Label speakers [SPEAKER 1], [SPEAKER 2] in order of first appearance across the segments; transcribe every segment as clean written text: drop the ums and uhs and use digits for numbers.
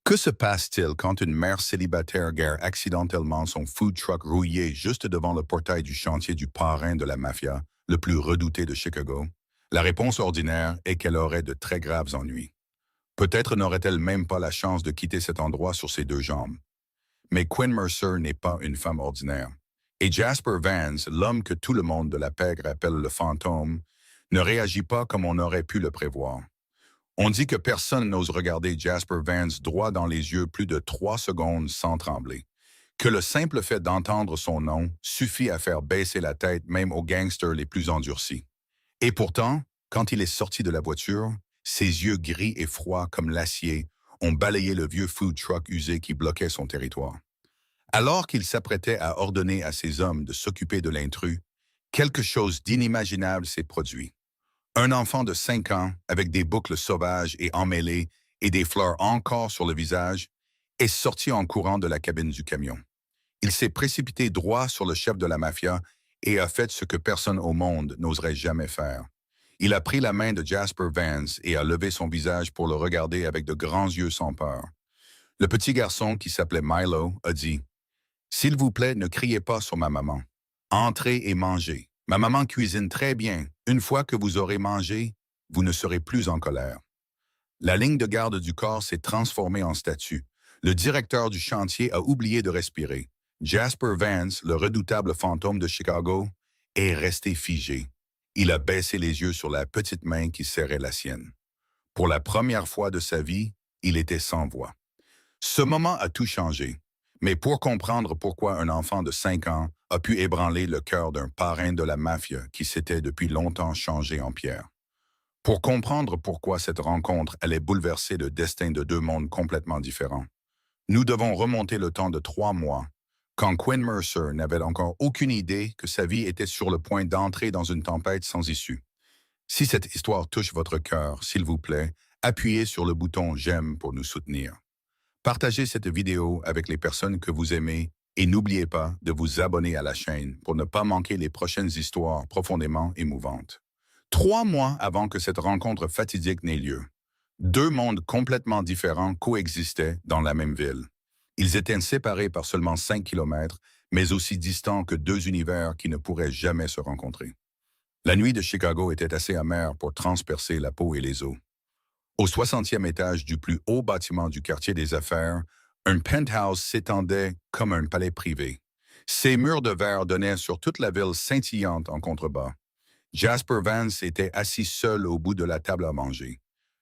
[SPEAKER 1] Que se passe-t-il quand une mère célibataire gare accidentellement son food truck rouillé juste devant le portail du chantier du parrain de la mafia, le plus redouté de Chicago? La réponse ordinaire est qu'elle aurait de très graves ennuis. Peut-être n'aurait-elle même pas la chance de quitter cet endroit sur ses deux jambes. Mais Quinn Mercer n'est pas une femme ordinaire. Et Jasper Vance, l'homme que tout le monde de la pègre appelle le fantôme, ne réagit pas comme on aurait pu le prévoir. On dit que personne n'ose regarder Jasper Vance droit dans les yeux plus de 3 secondes sans trembler, que le simple fait d'entendre son nom suffit à faire baisser la tête même aux gangsters les plus endurcis. Et pourtant, quand il est sorti de la voiture, ses yeux gris et froids comme l'acier ont balayé le vieux food truck usé qui bloquait son territoire. Alors qu'il s'apprêtait à ordonner à ses hommes de s'occuper de l'intrus, quelque chose d'inimaginable s'est produit. Un enfant de 5 ans, avec des boucles sauvages et emmêlées et des fleurs encore sur le visage, est sorti en courant de la cabine du camion. Il s'est précipité droit sur le chef de la mafia et a fait ce que personne au monde n'oserait jamais faire. Il a pris la main de Jasper Vance et a levé son visage pour le regarder avec de grands yeux sans peur. Le petit garçon, qui s'appelait Milo, a dit « S'il vous plaît, ne criez pas sur ma maman. Entrez et mangez. Ma maman cuisine très bien. Une fois que vous aurez mangé, vous ne serez plus en colère. » La ligne de garde du corps s'est transformée en statue. Le directeur du chantier a oublié de respirer. Jasper Vance, le redoutable fantôme de Chicago, est resté figé. Il a baissé les yeux sur la petite main qui serrait la sienne. Pour la première fois de sa vie, il était sans voix. Ce moment a tout changé. Mais pour comprendre pourquoi un enfant de 5 ans a pu ébranler le cœur d'un parrain de la mafia qui s'était depuis longtemps changé en pierre. Pour comprendre pourquoi cette rencontre allait bouleverser le destin de deux mondes complètement différents, nous devons remonter le temps de 3 mois, quand Quinn Mercer n'avait encore aucune idée que sa vie était sur le point d'entrer dans une tempête sans issue. Si cette histoire touche votre cœur, s'il vous plaît, appuyez sur le bouton « J'aime » pour nous soutenir. Partagez cette vidéo avec les personnes que vous aimez et n'oubliez pas de vous abonner à la chaîne pour ne pas manquer les prochaines histoires profondément émouvantes. 3 mois avant que cette rencontre fatidique n'ait lieu, deux mondes complètement différents coexistaient dans la même ville. Ils étaient séparés par seulement 5 kilomètres, mais aussi distants que deux univers qui ne pourraient jamais se rencontrer. La nuit de Chicago était assez amère pour transpercer la peau et les os. Au 60e étage du plus haut bâtiment du quartier des affaires, un penthouse s'étendait comme un palais privé. Ses murs de verre donnaient sur toute la ville scintillante en contrebas. Jasper Vance était assis seul au bout de la table à manger.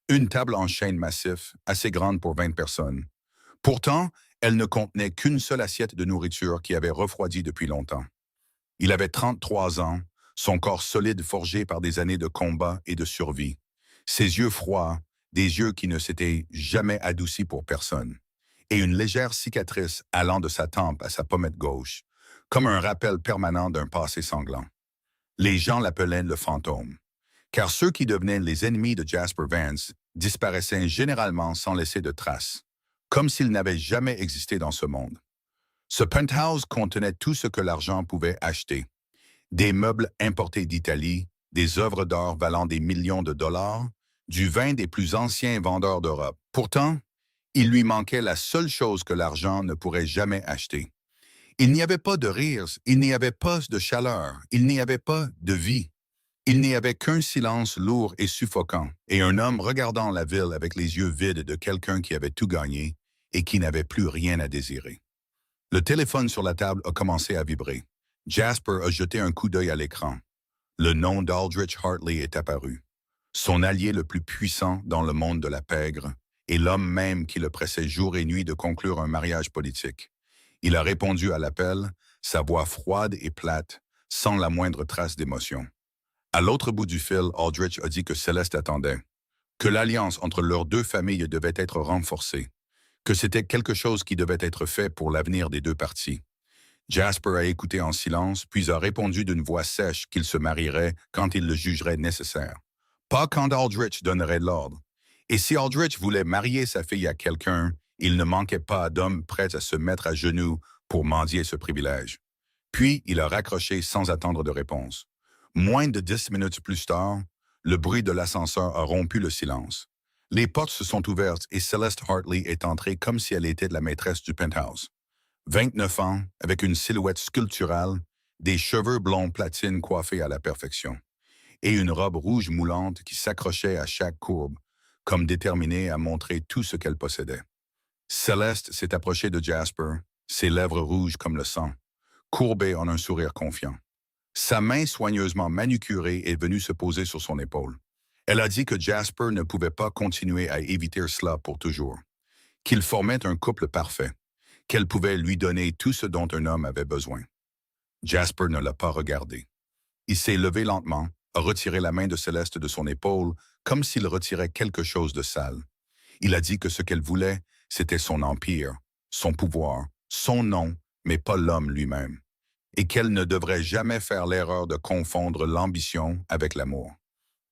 [SPEAKER 1] Une table en chêne massif, assez grande pour 20 personnes. Pourtant, elle ne contenait qu'une seule assiette de nourriture qui avait refroidi depuis longtemps. Il avait 33 ans, son corps solide forgé par des années de combat et de survie. Ses yeux froids, des yeux qui ne s'étaient jamais adoucis pour personne, et une légère cicatrice allant de sa tempe à sa pommette gauche, comme un rappel permanent d'un passé sanglant. Les gens l'appelaient le fantôme, car ceux qui devenaient les ennemis de Jasper Vance disparaissaient généralement sans laisser de traces, comme s'ils n'avaient jamais existé dans ce monde. Ce penthouse contenait tout ce que l'argent pouvait acheter. Des meubles importés d'Italie, des œuvres d'art valant des millions de dollars, du vin des plus anciens vendeurs d'Europe. Pourtant, il lui manquait la seule chose que l'argent ne pourrait jamais acheter. Il n'y avait pas de rire, il n'y avait pas de chaleur, il n'y avait pas de vie. Il n'y avait qu'un silence lourd et suffocant, et un homme regardant la ville avec les yeux vides de quelqu'un qui avait tout gagné et qui n'avait plus rien à désirer. Le téléphone sur la table a commencé à vibrer. Jasper a jeté un coup d'œil à l'écran. Le nom d'Aldrich Hartley est apparu. Son allié le plus puissant dans le monde de la pègre, et l'homme même qui le pressait jour et nuit de conclure un mariage politique. Il a répondu à l'appel, sa voix froide et plate, sans la moindre trace d'émotion. À l'autre bout du fil, Aldrich a dit que Céleste attendait, que l'alliance entre leurs deux familles devait être renforcée, que c'était quelque chose qui devait être fait pour l'avenir des deux parties. Jasper a écouté en silence, puis a répondu d'une voix sèche qu'il se marierait quand il le jugerait nécessaire. Pas quand Aldrich donnerait l'ordre. Et si Aldrich voulait marier sa fille à quelqu'un, il ne manquait pas d'hommes prêts à se mettre à genoux pour mendier ce privilège. Puis il a raccroché sans attendre de réponse. Moins de 10 minutes plus tard, le bruit de l'ascenseur a rompu le silence. Les portes se sont ouvertes et Celeste Hartley est entrée comme si elle était la maîtresse du penthouse. 29 ans, avec une silhouette sculpturale, des cheveux blonds platine coiffés à la perfection, et une robe rouge moulante qui s'accrochait à chaque courbe, comme déterminée à montrer tout ce qu'elle possédait. Celeste s'est approchée de Jasper, ses lèvres rouges comme le sang, courbées en un sourire confiant. Sa main soigneusement manucurée est venue se poser sur son épaule. Elle a dit que Jasper ne pouvait pas continuer à éviter cela pour toujours, qu'ils formaient un couple parfait, qu'elle pouvait lui donner tout ce dont un homme avait besoin. Jasper ne l'a pas regardé. Il s'est levé lentement, a retiré la main de Céleste de son épaule, comme s'il retirait quelque chose de sale. Il a dit que ce qu'elle voulait, c'était son empire, son pouvoir, son nom, mais pas l'homme lui-même, et qu'elle ne devrait jamais faire l'erreur de confondre l'ambition avec l'amour.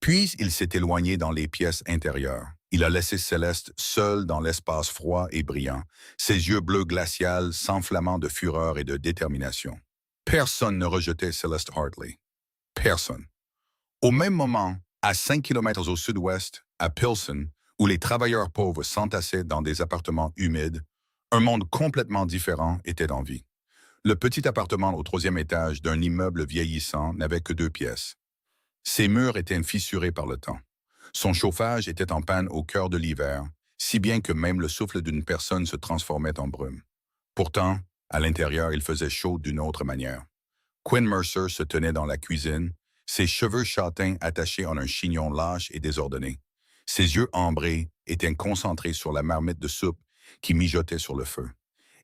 [SPEAKER 1] Puis il s'est éloigné dans les pièces intérieures. Il a laissé Céleste seule dans l'espace froid et brillant, ses yeux bleus glacials s'enflammant de fureur et de détermination. Personne ne rejetait Celeste Hartley. Personne. Au même moment, à 5 kilomètres au sud-ouest, à Pilsen, où les travailleurs pauvres s'entassaient dans des appartements humides, un monde complètement différent était en vie. Le petit appartement au 3e étage d'un immeuble vieillissant n'avait que 2 pièces. Ses murs étaient fissurés par le temps. Son chauffage était en panne au cœur de l'hiver, si bien que même le souffle d'une personne se transformait en brume. Pourtant, à l'intérieur, il faisait chaud d'une autre manière. Quinn Mercer se tenait dans la cuisine, ses cheveux châtains attachés en un chignon lâche et désordonné. Ses yeux ambrés étaient concentrés sur la marmite de soupe qui mijotait sur le feu.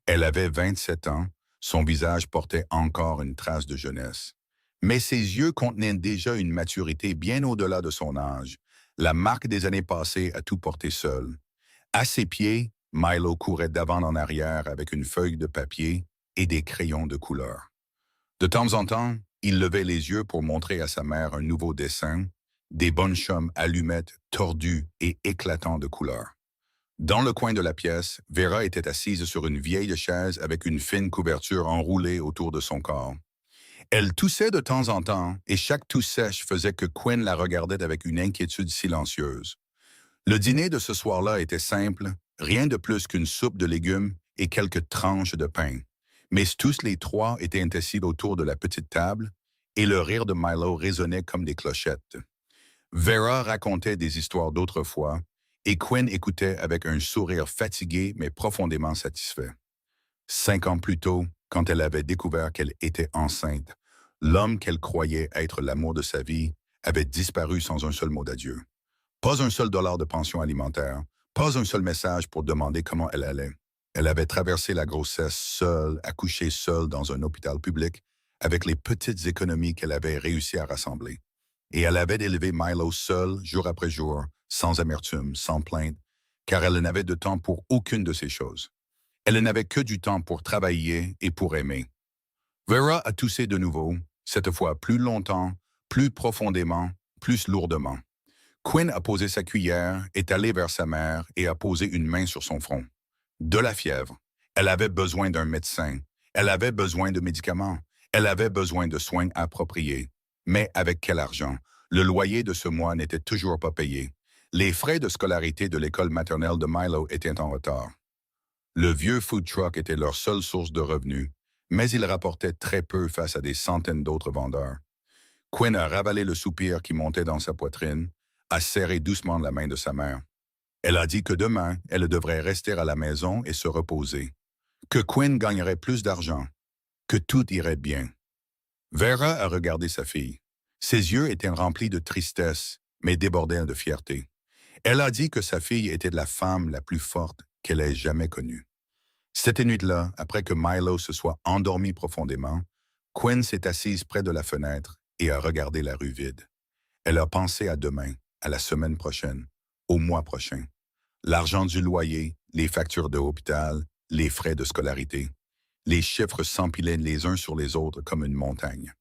[SPEAKER 1] Elle avait 27 ans, son visage portait encore une trace de jeunesse. Mais ses yeux contenaient déjà une maturité bien au-delà de son âge, la marque des années passées à tout porter seul. À ses pieds, Milo courait d'avant en arrière avec une feuille de papier et des crayons de couleur. De temps en temps, il levait les yeux pour montrer à sa mère un nouveau dessin, des bonshommes allumettes tordues et éclatants de couleurs. Dans le coin de la pièce, Vera était assise sur une vieille chaise avec une fine couverture enroulée autour de son corps. Elle toussait de temps en temps, et chaque tousse sèche faisait que Quinn la regardait avec une inquiétude silencieuse. Le dîner de ce soir-là était simple, rien de plus qu'une soupe de légumes et quelques tranches de pain. Mais tous les trois étaient assis autour de la petite table, et le rire de Milo résonnait comme des clochettes. Vera racontait des histoires d'autrefois, et Quinn écoutait avec un sourire fatigué mais profondément satisfait. 5 ans plus tôt, quand elle avait découvert qu'elle était enceinte, l'homme qu'elle croyait être l'amour de sa vie avait disparu sans un seul mot d'adieu. Pas un seul dollar de pension alimentaire, pas un seul message pour demander comment elle allait. Elle avait traversé la grossesse seule, accouché seule dans un hôpital public, avec les petites économies qu'elle avait réussi à rassembler. Et elle avait élevé Milo seule, jour après jour, sans amertume, sans plainte, car elle n'avait de temps pour aucune de ces choses. Elle n'avait que du temps pour travailler et pour aimer. Vera a toussé de nouveau, cette fois plus longtemps, plus profondément, plus lourdement. Quinn a posé sa cuillère, est allée vers sa mère et a posé une main sur son front. De la fièvre. Elle avait besoin d'un médecin. Elle avait besoin de médicaments. Elle avait besoin de soins appropriés. Mais avec quel argent? Le loyer de ce mois n'était toujours pas payé. Les frais de scolarité de l'école maternelle de Milo étaient en retard. Le vieux food truck était leur seule source de revenus, mais il rapportait très peu face à des centaines d'autres vendeurs. Quinn a ravalé le soupir qui montait dans sa poitrine, a serré doucement la main de sa mère. Elle a dit que demain, elle devrait rester à la maison et se reposer, que Quinn gagnerait plus d'argent, que tout irait bien. Vera a regardé sa fille. Ses yeux étaient remplis de tristesse, mais débordés de fierté. Elle a dit que sa fille était la femme la plus forte qu'elle ait jamais connue. Cette nuit-là, après que Milo se soit endormi profondément, Quinn s'est assise près de la fenêtre et a regardé la rue vide. Elle a pensé à demain, à la semaine prochaine, au mois prochain. L'argent du loyer, les factures de l'hôpital, les frais de scolarité. Les chiffres s'empilaient les uns sur les autres comme une montagne.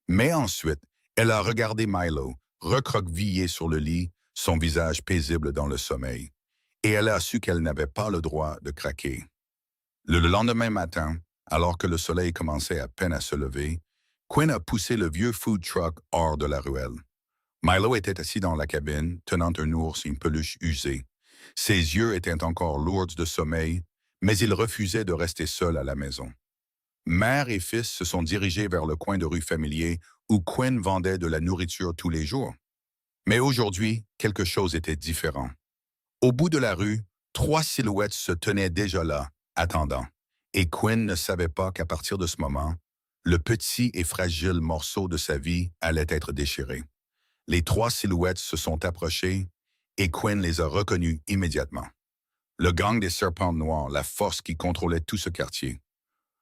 [SPEAKER 1] Mais ensuite, elle a regardé Milo, recroquevillé sur le lit, son visage paisible dans le sommeil. Et elle a su qu'elle n'avait pas le droit de craquer. Le lendemain matin, alors que le soleil commençait à peine à se lever, Quinn a poussé le vieux food truck hors de la ruelle. Milo était assis dans la cabine, tenant un ours et une peluche usée. Ses yeux étaient encore lourds de sommeil, mais il refusait de rester seul à la maison. Mère et fils se sont dirigés vers le coin de rue familier où Quinn vendait de la nourriture tous les jours. Mais aujourd'hui, quelque chose était différent. Au bout de la rue, trois silhouettes se tenaient déjà là, attendant. Et Quinn ne savait pas qu'à partir de ce moment, le petit et fragile morceau de sa vie allait être déchiré. Les trois silhouettes se sont approchées et Quinn les a reconnues immédiatement. Le gang des Serpents Noirs, la force qui contrôlait tout ce quartier.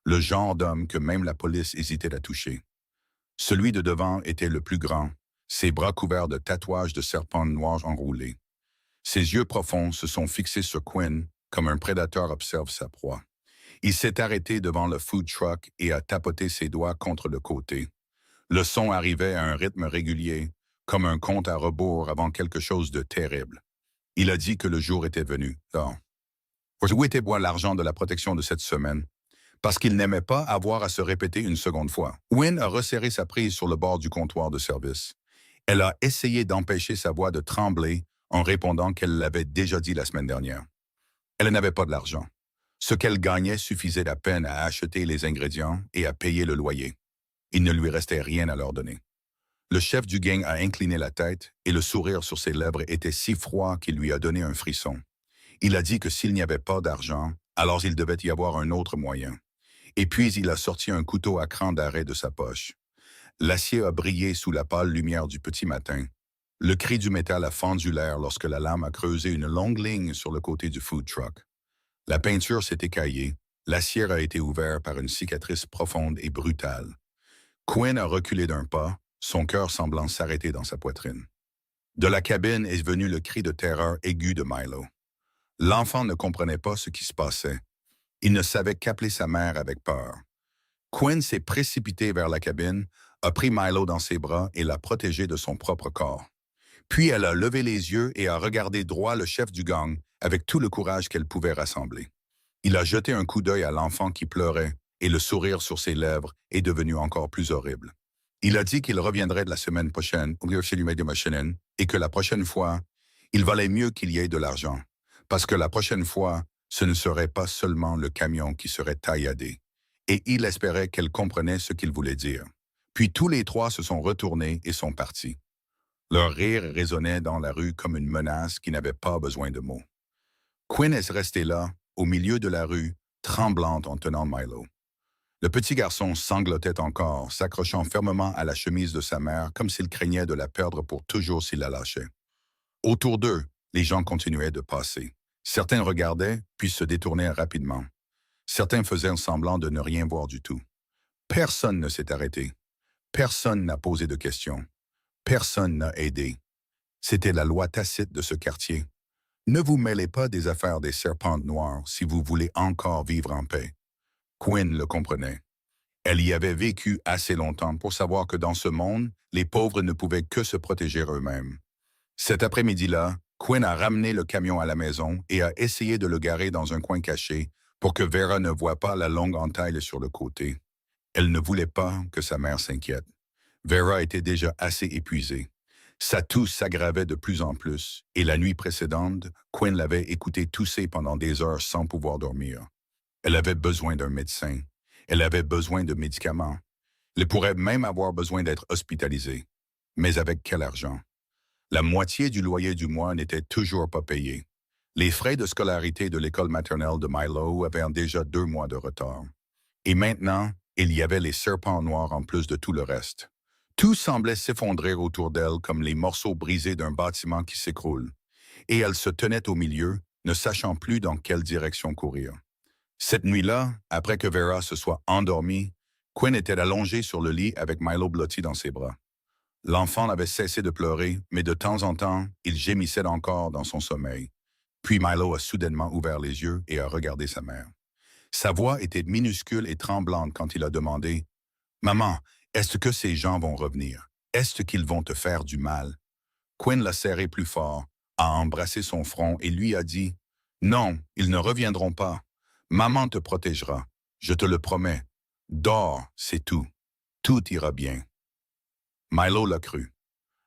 [SPEAKER 1] Le genre d'homme que même la police hésitait à toucher. Celui de devant était le plus grand, ses bras couverts de tatouages de serpents noirs enroulés. Ses yeux profonds se sont fixés sur Quinn comme un prédateur observe sa proie. Il s'est arrêté devant le food truck et a tapoté ses doigts contre le côté. Le son arrivait à un rythme régulier, comme un compte à rebours avant quelque chose de terrible. Il a dit que le jour était venu. Oh. Où était l'argent de la protection de cette semaine? Parce qu'il n'aimait pas avoir à se répéter une seconde fois. Wynne a resserré sa prise sur le bord du comptoir de service. Elle a essayé d'empêcher sa voix de trembler en répondant qu'elle l'avait déjà dit la semaine dernière. Elle n'avait pas de l'argent. Ce qu'elle gagnait suffisait à peine à acheter les ingrédients et à payer le loyer. Il ne lui restait rien à leur donner. Le chef du gang a incliné la tête et le sourire sur ses lèvres était si froid qu'il lui a donné un frisson. Il a dit que s'il n'y avait pas d'argent, alors il devait y avoir un autre moyen. Et puis il a sorti un couteau à cran d'arrêt de sa poche. L'acier a brillé sous la pâle lumière du petit matin. Le cri du métal a fendu l'air lorsque la lame a creusé une longue ligne sur le côté du food truck. La peinture s'est écaillée, l'acier a été ouvert par une cicatrice profonde et brutale. Quinn a reculé d'un pas, son cœur semblant s'arrêter dans sa poitrine. De la cabine est venu le cri de terreur aigu de Milo. L'enfant ne comprenait pas ce qui se passait. Il ne savait qu'appeler sa mère avec peur. Quinn s'est précipité vers la cabine, a pris Milo dans ses bras et l'a protégé de son propre corps. Puis elle a levé les yeux et a regardé droit le chef du gang avec tout le courage qu'elle pouvait rassembler. Il a jeté un coup d'œil à l'enfant qui pleurait et le sourire sur ses lèvres est devenu encore plus horrible. Il a dit qu'il reviendrait de la semaine prochaine et que la prochaine fois, il valait mieux qu'il y ait de l'argent. Parce que la prochaine fois, ce ne serait pas seulement le camion qui serait tailladé. Et il espérait qu'elle comprenait ce qu'il voulait dire. Puis tous les trois se sont retournés et sont partis. Leur rire résonnait dans la rue comme une menace qui n'avait pas besoin de mots. Quinn est resté là, au milieu de la rue, tremblante en tenant Milo. Le petit garçon sanglotait encore, s'accrochant fermement à la chemise de sa mère comme s'il craignait de la perdre pour toujours s'il la lâchait. Autour d'eux, les gens continuaient de passer. Certains regardaient, puis se détournaient rapidement. Certains faisaient semblant de ne rien voir du tout. Personne ne s'est arrêté. Personne n'a posé de questions. Personne n'a aidé. C'était la loi tacite de ce quartier. Ne vous mêlez pas des affaires des serpents noirs si vous voulez encore vivre en paix. Quinn le comprenait. Elle y avait vécu assez longtemps pour savoir que dans ce monde, les pauvres ne pouvaient que se protéger eux-mêmes. Cet après-midi-là, Quinn a ramené le camion à la maison et a essayé de le garer dans un coin caché pour que Vera ne voie pas la longue entaille sur le côté. Elle ne voulait pas que sa mère s'inquiète. Vera était déjà assez épuisée. Sa toux s'aggravait de plus en plus, et la nuit précédente, Quinn l'avait écoutée tousser pendant des heures sans pouvoir dormir. Elle avait besoin d'un médecin. Elle avait besoin de médicaments. Elle pourrait même avoir besoin d'être hospitalisée. Mais avec quel argent? La moitié du loyer du mois n'était toujours pas payée. Les frais de scolarité de l'école maternelle de Milo avaient déjà 2 mois de retard. Et maintenant, il y avait les serpents noirs en plus de tout le reste. Tout semblait s'effondrer autour d'elle comme les morceaux brisés d'un bâtiment qui s'écroule. Et elle se tenait au milieu, ne sachant plus dans quelle direction courir. Cette nuit-là, après que Vera se soit endormie, Quinn était allongée sur le lit avec Milo blotti dans ses bras. L'enfant n'avait cessé de pleurer, mais de temps en temps, il gémissait encore dans son sommeil. Puis Milo a soudainement ouvert les yeux et a regardé sa mère. Sa voix était minuscule et tremblante quand il a demandé « Maman, est-ce que ces gens vont revenir? Est-ce qu'ils vont te faire du mal? » Quinn l'a serré plus fort, a embrassé son front et lui a dit « Non, ils ne reviendront pas. Maman te protégera. Je te le promets. Dors, c'est tout. Tout ira bien. » Milo l'a cru.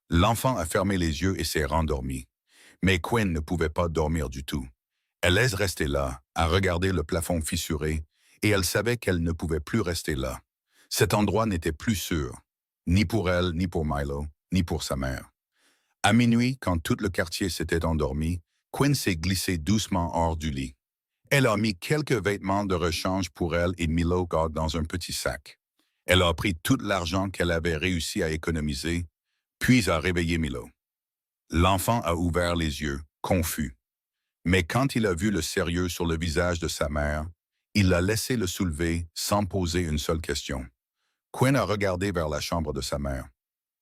[SPEAKER 1] L'enfant a fermé les yeux et s'est rendormi. Mais Quinn ne pouvait pas dormir du tout. Elle laisse rester là, à regarder le plafond fissuré, et elle savait qu'elle ne pouvait plus rester là. Cet endroit n'était plus sûr, ni pour elle, ni pour Milo, ni pour sa mère. À minuit, quand tout le quartier s'était endormi, Quinn s'est glissée doucement hors du lit. Elle a mis quelques vêtements de rechange pour elle et Milo dans un petit sac. Elle a pris tout l'argent qu'elle avait réussi à économiser, puis a réveillé Milo. L'enfant a ouvert les yeux, confus. Mais quand il a vu le sérieux sur le visage de sa mère, il l'a laissé le soulever sans poser une seule question. Quinn a regardé vers la chambre de sa mère.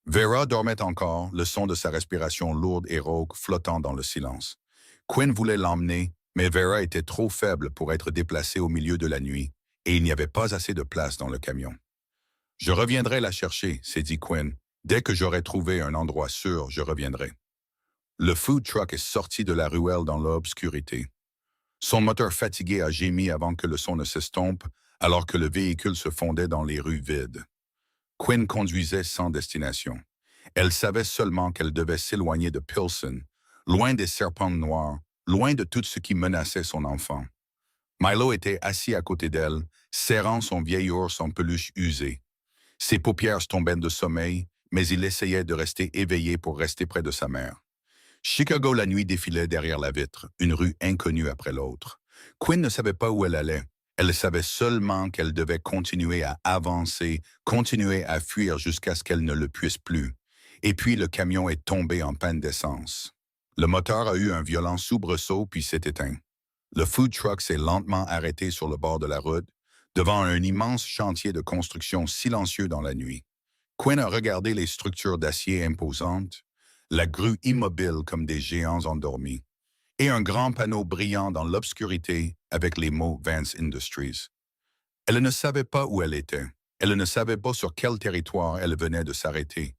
[SPEAKER 1] Vera dormait encore, le son de sa respiration lourde et rauque flottant dans le silence. Quinn voulait l'emmener, mais Vera était trop faible pour être déplacée au milieu de la nuit, et il n'y avait pas assez de place dans le camion. « Je reviendrai la chercher », s'est dit Quinn. « Dès que j'aurai trouvé un endroit sûr, je reviendrai. » Le food truck est sorti de la ruelle dans l'obscurité. Son moteur fatigué a gémi avant que le son ne s'estompe, alors que le véhicule se fondait dans les rues vides. Quinn conduisait sans destination. Elle savait seulement qu'elle devait s'éloigner de Pilsen, loin des serpents noirs, loin de tout ce qui menaçait son enfant. Milo était assis à côté d'elle, serrant son vieil ours en peluche usé. Ses paupières tombaient de sommeil, mais il essayait de rester éveillé pour rester près de sa mère. Chicago la nuit défilait derrière la vitre, une rue inconnue après l'autre. Quinn ne savait pas où elle allait. Elle savait seulement qu'elle devait continuer à avancer, continuer à fuir jusqu'à ce qu'elle ne le puisse plus. Et puis le camion est tombé en panne d'essence. Le moteur a eu un violent soubresaut puis s'est éteint. Le food truck s'est lentement arrêté sur le bord de la route, devant un immense chantier de construction silencieux dans la nuit. Quinn a regardé les structures d'acier imposantes, la grue immobile comme des géants endormis, et un grand panneau brillant dans l'obscurité avec les mots Vance Industries. Elle ne savait pas où elle était. Elle ne savait pas sur quel territoire elle venait de s'arrêter.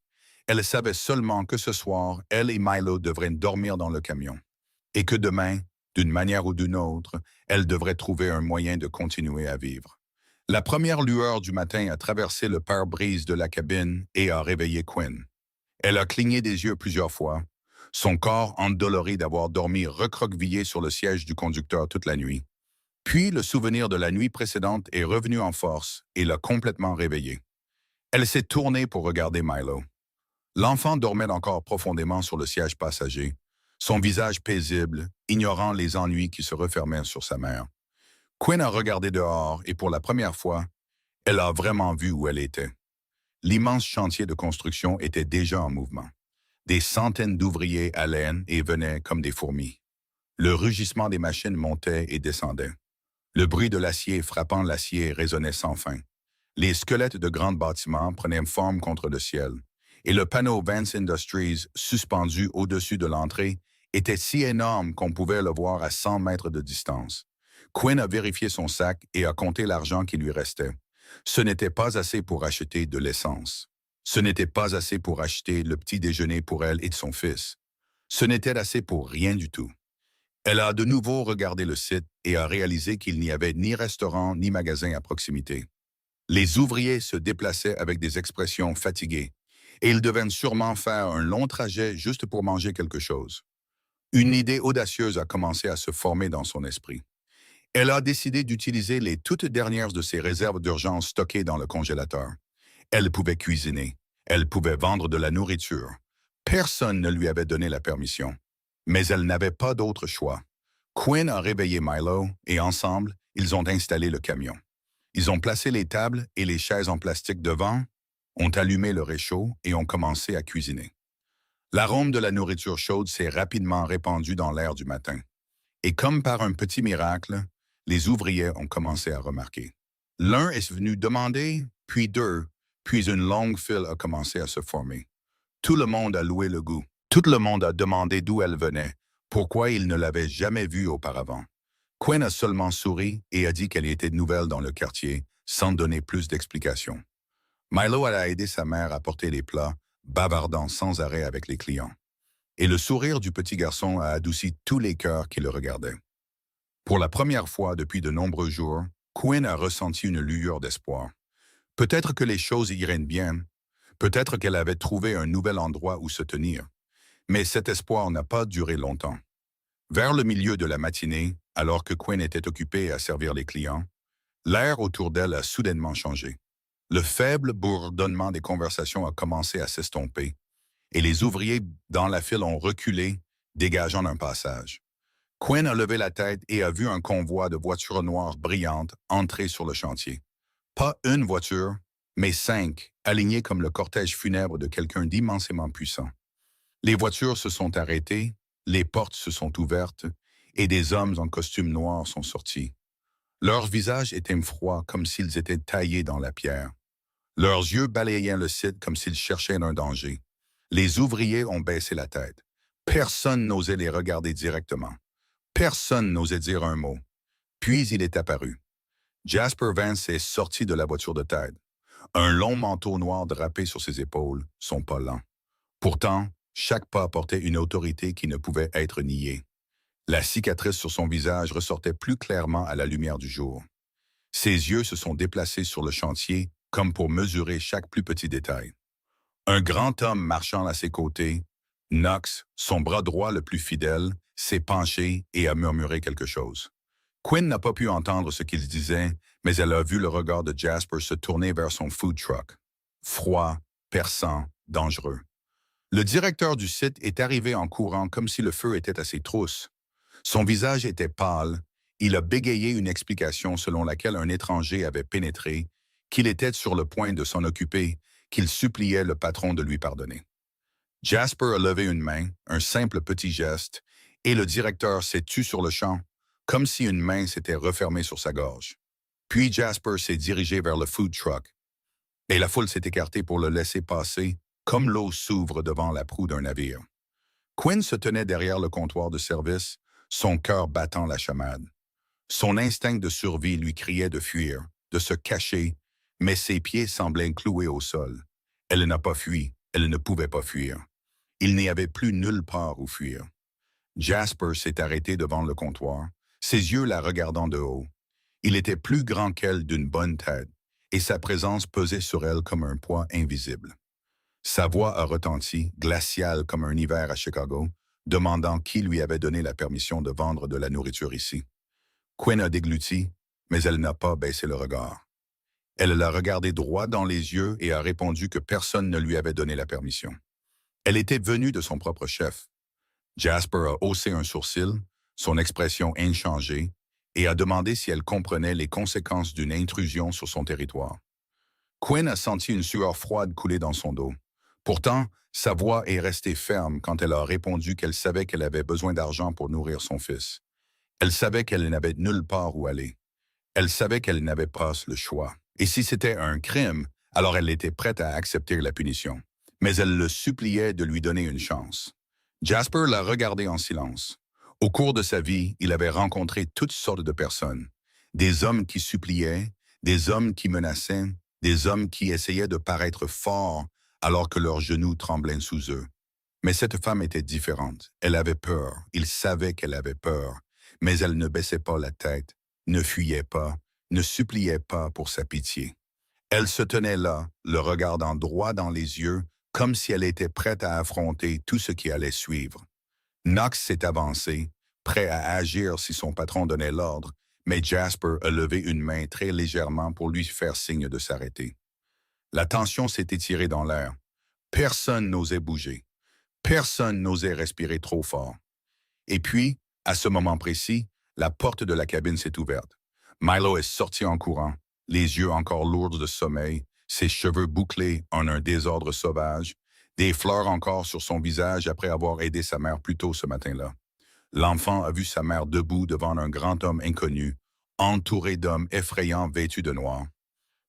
[SPEAKER 1] Elle savait seulement que ce soir, elle et Milo devraient dormir dans le camion, et que demain, d'une manière ou d'une autre, elle devrait trouver un moyen de continuer à vivre. La première lueur du matin a traversé le pare-brise de la cabine et a réveillé Quinn. Elle a cligné des yeux plusieurs fois, son corps endolori d'avoir dormi recroquevillé sur le siège du conducteur toute la nuit. Puis le souvenir de la nuit précédente est revenu en force et l'a complètement réveillée. Elle s'est tournée pour regarder Milo. L'enfant dormait encore profondément sur le siège passager, son visage paisible, ignorant les ennuis qui se refermaient sur sa mère. Quinn a regardé dehors et pour la première fois, elle a vraiment vu où elle était. L'immense chantier de construction était déjà en mouvement. Des centaines d'ouvriers allaient et venaient comme des fourmis. Le rugissement des machines montait et descendait. Le bruit de l'acier frappant l'acier résonnait sans fin. Les squelettes de grands bâtiments prenaient forme contre le ciel, et le panneau Vance Industries, suspendu au-dessus de l'entrée, était si énorme qu'on pouvait le voir à 100 mètres de distance. Quinn a vérifié son sac et a compté l'argent qui lui restait. Ce n'était pas assez pour acheter de l'essence. Ce n'était pas assez pour acheter le petit déjeuner pour elle et son fils. Ce n'était assez pour rien du tout. Elle a de nouveau regardé le site et a réalisé qu'il n'y avait ni restaurant ni magasin à proximité. Les ouvriers se déplaçaient avec des expressions fatiguées, et ils devaient sûrement faire un long trajet juste pour manger quelque chose. Une idée audacieuse a commencé à se former dans son esprit. Elle a décidé d'utiliser les toutes dernières de ses réserves d'urgence stockées dans le congélateur. Elle pouvait cuisiner. Elle pouvait vendre de la nourriture. Personne ne lui avait donné la permission. Mais elle n'avait pas d'autre choix. Quinn a réveillé Milo et ensemble, ils ont installé le camion. Ils ont placé les tables et les chaises en plastique devant, ont allumé le réchaud et ont commencé à cuisiner. L'arôme de la nourriture chaude s'est rapidement répandu dans l'air du matin. Et comme par un petit miracle, les ouvriers ont commencé à remarquer. L'un est venu demander, puis deux, puis une longue file a commencé à se former. Tout le monde a loué le goût. Tout le monde a demandé d'où elle venait, pourquoi il ne l'avait jamais vue auparavant. Quinn a seulement souri et a dit qu'elle était nouvelle dans le quartier, sans donner plus d'explications. Milo a aidé sa mère à porter les plats, bavardant sans arrêt avec les clients. Et le sourire du petit garçon a adouci tous les cœurs qui le regardaient. Pour la première fois depuis de nombreux jours, Quinn a ressenti une lueur d'espoir. Peut-être que les choses iraient bien, peut-être qu'elle avait trouvé un nouvel endroit où se tenir. Mais cet espoir n'a pas duré longtemps. Vers le milieu de la matinée, alors que Quinn était occupée à servir les clients, l'air autour d'elle a soudainement changé. Le faible bourdonnement des conversations a commencé à s'estomper, et les ouvriers dans la file ont reculé, dégageant un passage. Quinn a levé la tête et a vu un convoi de voitures noires brillantes entrer sur le chantier. Pas une voiture, mais 5, alignées comme le cortège funèbre de quelqu'un d'immensément puissant. Les voitures se sont arrêtées, les portes se sont ouvertes, et des hommes en costume noir sont sortis. Leurs visages étaient froids comme s'ils étaient taillés dans la pierre. Leurs yeux balayaient le site comme s'ils cherchaient un danger. Les ouvriers ont baissé la tête. Personne n'osait les regarder directement. Personne n'osait dire un mot. Puis il est apparu. Jasper Vance est sorti de la voiture de Ted. Un long manteau noir drapé sur ses épaules, son pas lent. Pourtant, chaque pas portait une autorité qui ne pouvait être niée. La cicatrice sur son visage ressortait plus clairement à la lumière du jour. Ses yeux se sont déplacés sur le chantier comme pour mesurer chaque plus petit détail. Un grand homme marchant à ses côtés, Knox, son bras droit le plus fidèle, s'est penché et a murmuré quelque chose. Quinn n'a pas pu entendre ce qu'il disait, mais elle a vu le regard de Jasper se tourner vers son food truck. Froid, perçant, dangereux. Le directeur du site est arrivé en courant comme si le feu était à ses trousses. Son visage était pâle. Il a bégayé une explication selon laquelle un étranger avait pénétré, qu'il était sur le point de s'en occuper, qu'il suppliait le patron de lui pardonner. Jasper a levé une main, un simple petit geste, et le directeur s'est tu sur le champ, comme si une main s'était refermée sur sa gorge. Puis Jasper s'est dirigé vers le food truck, et la foule s'est écartée pour le laisser passer, comme l'eau s'ouvre devant la proue d'un navire. Quinn se tenait derrière le comptoir de service, son cœur battant la chamade. Son instinct de survie lui criait de fuir, de se cacher, mais ses pieds semblaient cloués au sol. Elle n'a pas fui, elle ne pouvait pas fuir. Il n'y avait plus nulle part où fuir. Jasper s'est arrêté devant le comptoir, ses yeux la regardant de haut. Il était plus grand qu'elle d'une bonne tête, et sa présence pesait sur elle comme un poids invisible. Sa voix a retenti, glaciale comme un hiver à Chicago, demandant qui lui avait donné la permission de vendre de la nourriture ici. Quinn a dégluti, mais elle n'a pas baissé le regard. Elle l'a regardé droit dans les yeux et a répondu que personne ne lui avait donné la permission. Elle était venue de son propre chef. Jasper a haussé un sourcil, son expression inchangée, et a demandé si elle comprenait les conséquences d'une intrusion sur son territoire. Quinn a senti une sueur froide couler dans son dos. Pourtant, sa voix est restée ferme quand elle a répondu qu'elle savait qu'elle avait besoin d'argent pour nourrir son fils. Elle savait qu'elle n'avait nulle part où aller. Elle savait qu'elle n'avait pas le choix. Et si c'était un crime, alors elle était prête à accepter la punition. Mais elle le suppliait de lui donner une chance. Jasper l'a regardé en silence. Au cours de sa vie, il avait rencontré toutes sortes de personnes. Des hommes qui suppliaient, des hommes qui menaçaient, des hommes qui essayaient de paraître forts alors que leurs genoux tremblaient sous eux. Mais cette femme était différente. Elle avait peur. Il savait qu'elle avait peur. Mais elle ne baissait pas la tête, ne fuyait pas, ne suppliait pas pour sa pitié. Elle se tenait là, le regardant droit dans les yeux, comme si elle était prête à affronter tout ce qui allait suivre. Knox s'est avancé, prêt à agir si son patron donnait l'ordre, mais Jasper a levé une main très légèrement pour lui faire signe de s'arrêter. La tension s'est étirée dans l'air. Personne n'osait bouger. Personne n'osait respirer trop fort. Et puis, à ce moment précis, la porte de la cabine s'est ouverte. Milo est sorti en courant, les yeux encore lourds de sommeil, ses cheveux bouclés en un désordre sauvage, des fleurs encore sur son visage après avoir aidé sa mère plus tôt ce matin-là. L'enfant a vu sa mère debout devant un grand homme inconnu, entouré d'hommes effrayants vêtus de noir.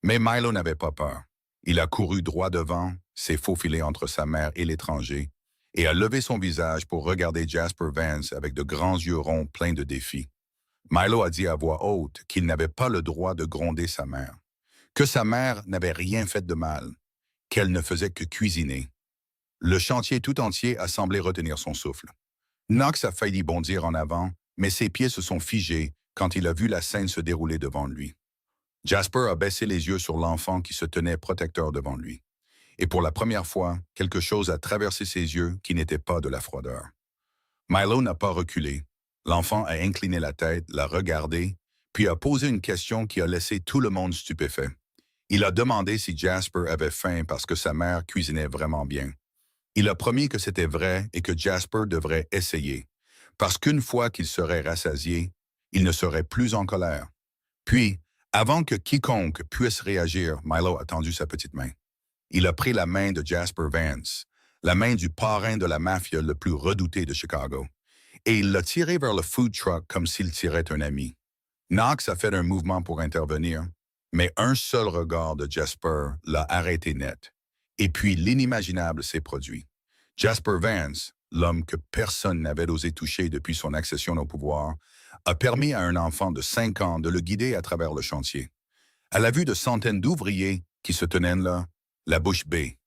[SPEAKER 1] Mais Milo n'avait pas peur. Il a couru droit devant, s'est faufilé entre sa mère et l'étranger, et a levé son visage pour regarder Jasper Vance avec de grands yeux ronds pleins de défis. Milo a dit à voix haute qu'il n'avait pas le droit de gronder sa mère, que sa mère n'avait rien fait de mal, qu'elle ne faisait que cuisiner. Le chantier tout entier a semblé retenir son souffle. Knox a failli bondir en avant, mais ses pieds se sont figés quand il a vu la scène se dérouler devant lui. Jasper a baissé les yeux sur l'enfant qui se tenait protecteur devant lui. Et pour la première fois, quelque chose a traversé ses yeux qui n'était pas de la froideur. Milo n'a pas reculé. L'enfant a incliné la tête, l'a regardé, puis a posé une question qui a laissé tout le monde stupéfait. Il a demandé si Jasper avait faim parce que sa mère cuisinait vraiment bien. Il a promis que c'était vrai et que Jasper devrait essayer, parce qu'une fois qu'il serait rassasié, il ne serait plus en colère. Puis, avant que quiconque puisse réagir, Milo a tendu sa petite main. Il a pris la main de Jasper Vance, la main du parrain de la mafia le plus redouté de Chicago, et il l'a tiré vers le food truck comme s'il tirait un ami. Knox a fait un mouvement pour intervenir, mais un seul regard de Jasper l'a arrêté net. Et puis l'inimaginable s'est produit. Jasper Vance, l'homme que personne n'avait osé toucher depuis son accession au pouvoir, a permis à un enfant de 5 ans de le guider à travers le chantier. À la vue de centaines d'ouvriers qui se tenaient là, la bouche bée,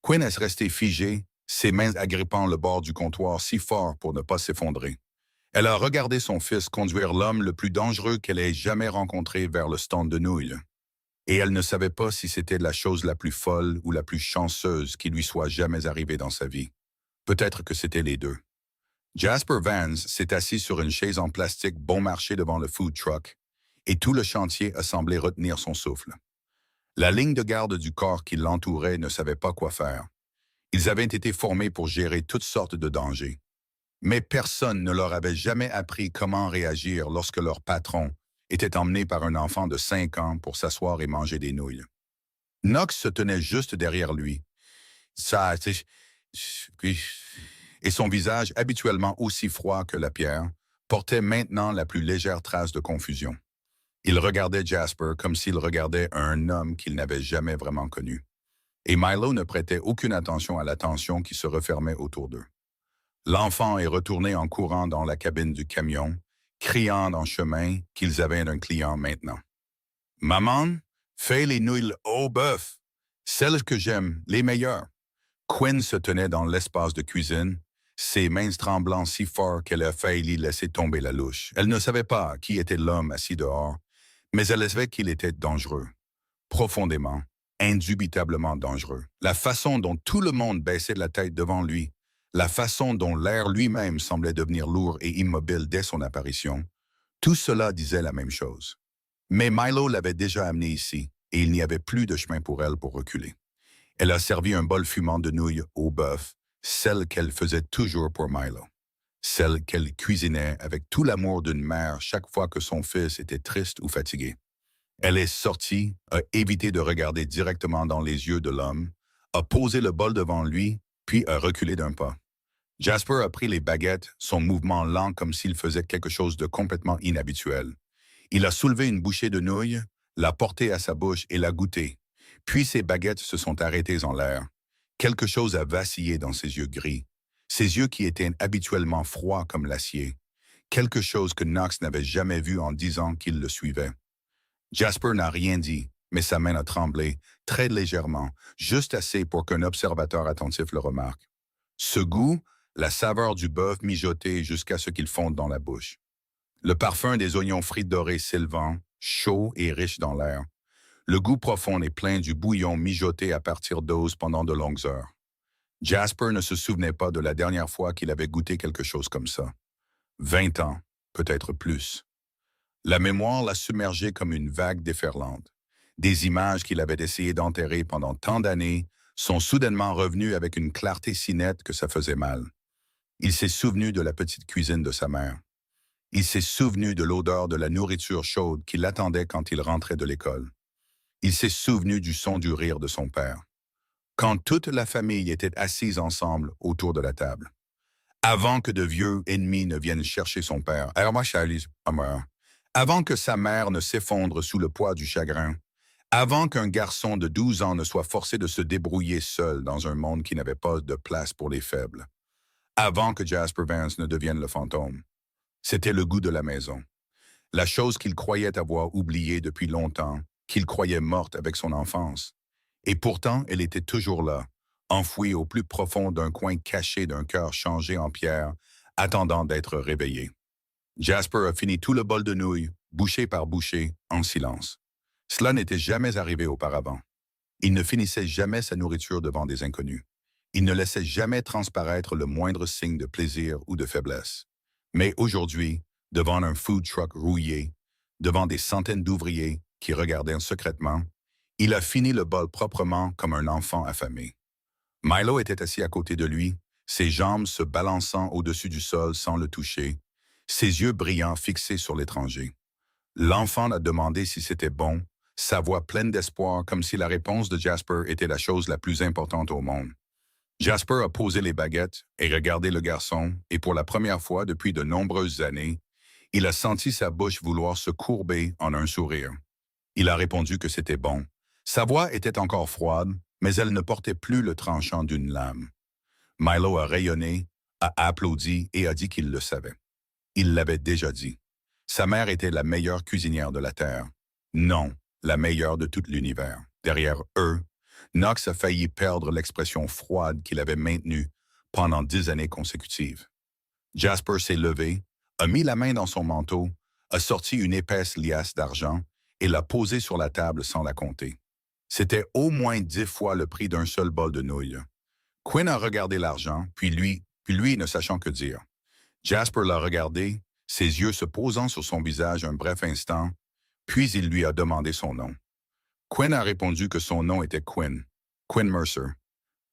[SPEAKER 1] Quinn est restée figée, ses mains agrippant le bord du comptoir si fort pour ne pas s'effondrer. Elle a regardé son fils conduire l'homme le plus dangereux qu'elle ait jamais rencontré vers le stand de nouilles. Et elle ne savait pas si c'était la chose la plus folle ou la plus chanceuse qui lui soit jamais arrivée dans sa vie. Peut-être que c'était les deux. Jasper Vance s'est assis sur une chaise en plastique bon marché devant le food truck, et tout le chantier a semblé retenir son souffle. La ligne de garde du corps qui l'entourait ne savait pas quoi faire. Ils avaient été formés pour gérer toutes sortes de dangers. Mais personne ne leur avait jamais appris comment réagir lorsque leur patron était emmené par un enfant de 5 ans pour s'asseoir et manger des nouilles. Knox se tenait juste derrière lui. Et son visage, habituellement aussi froid que la pierre, portait maintenant la plus légère trace de confusion. Il regardait Jasper comme s'il regardait un homme qu'il n'avait jamais vraiment connu. Et Milo ne prêtait aucune attention à la tension qui se refermait autour d'eux. L'enfant est retourné en courant dans la cabine du camion, criant en chemin qu'ils avaient un client maintenant. « Maman, fais les nouilles au bœuf, celles que j'aime, les meilleures. » Quinn se tenait dans l'espace de cuisine, ses mains tremblant si fort qu'elle a failli laisser tomber la louche. Elle ne savait pas qui était l'homme assis dehors, mais elle savait qu'il était dangereux, profondément, indubitablement dangereux. La façon dont tout le monde baissait la tête devant lui, la façon dont l'air lui-même semblait devenir lourd et immobile dès son apparition, tout cela disait la même chose. Mais Milo l'avait déjà amenée ici, et il n'y avait plus de chemin pour elle pour reculer. Elle a servi un bol fumant de nouilles au bœuf, celle qu'elle faisait toujours pour Milo, celle qu'elle cuisinait avec tout l'amour d'une mère chaque fois que son fils était triste ou fatigué. Elle est sortie, a évité de regarder directement dans les yeux de l'homme, a posé le bol devant lui, puis a reculé d'un pas. Jasper a pris les baguettes, son mouvement lent comme s'il faisait quelque chose de complètement inhabituel. Il a soulevé une bouchée de nouilles, l'a portée à sa bouche et l'a goûtée. Puis ses baguettes se sont arrêtées en l'air. Quelque chose a vacillé dans ses yeux gris, ses yeux qui étaient habituellement froids comme l'acier. Quelque chose que Knox n'avait jamais vu en 10 ans qu'il le suivait. Jasper n'a rien dit, mais sa main a tremblé, très légèrement, juste assez pour qu'un observateur attentif le remarque. Ce goût, la saveur du bœuf mijoté jusqu'à ce qu'il fonde dans la bouche. Le parfum des oignons frits dorés s'élevant, chaud et riche dans l'air. Le goût profond et plein du bouillon mijoté à partir d'os pendant de longues heures. Jasper ne se souvenait pas de la dernière fois qu'il avait goûté quelque chose comme ça. 20 ans, peut-être plus. La mémoire l'a submergé comme une vague déferlante. Des images qu'il avait essayé d'enterrer pendant tant d'années sont soudainement revenues avec une clarté si nette que ça faisait mal. Il s'est souvenu de la petite cuisine de sa mère. Il s'est souvenu de l'odeur de la nourriture chaude qui l'attendait quand il rentrait de l'école. Il s'est souvenu du son du rire de son père. Quand toute la famille était assise ensemble autour de la table. Avant que de vieux ennemis ne viennent chercher son père. Avant que sa mère ne s'effondre sous le poids du chagrin. Avant qu'un garçon de 12 ans ne soit forcé de se débrouiller seul dans un monde qui n'avait pas de place pour les faibles. Avant que Jasper Vance ne devienne le fantôme. C'était le goût de la maison. La chose qu'il croyait avoir oubliée depuis longtemps, qu'il croyait morte avec son enfance. Et pourtant, elle était toujours là, enfouie au plus profond d'un coin caché d'un cœur changé en pierre, attendant d'être réveillé. Jasper a fini tout le bol de nouilles, bouchée par bouchée, en silence. Cela n'était jamais arrivé auparavant. Il ne finissait jamais sa nourriture devant des inconnus. Il ne laissait jamais transparaître le moindre signe de plaisir ou de faiblesse. Mais aujourd'hui, devant un food truck rouillé, devant des centaines d'ouvriers qui regardaient secrètement, il a fini le bol proprement comme un enfant affamé. Milo était assis à côté de lui, ses jambes se balançant au-dessus du sol sans le toucher, ses yeux brillants fixés sur l'étranger. L'enfant a demandé si c'était bon, sa voix pleine d'espoir comme si la réponse de Jasper était la chose la plus importante au monde. Jasper a posé les baguettes et regardé le garçon, et pour la première fois depuis de nombreuses années, il a senti sa bouche vouloir se courber en un sourire. Il a répondu que c'était bon. Sa voix était encore froide, mais elle ne portait plus le tranchant d'une lame. Milo a rayonné, a applaudi et a dit qu'il le savait. Il l'avait déjà dit. Sa mère était la meilleure cuisinière de la Terre. Non, la meilleure de tout l'univers. Derrière eux, Knox a failli perdre l'expression froide qu'il avait maintenue pendant 10 années consécutives. Jasper s'est levé, a mis la main dans son manteau, a sorti une épaisse liasse d'argent et l'a posée sur la table sans la compter. C'était au moins 10 fois le prix d'un seul bol de nouilles. Quinn a regardé l'argent, puis lui ne sachant que dire. Jasper l'a regardé, ses yeux se posant sur son visage un bref instant, puis il lui a demandé son nom. Quinn a répondu que son nom était Quinn Mercer.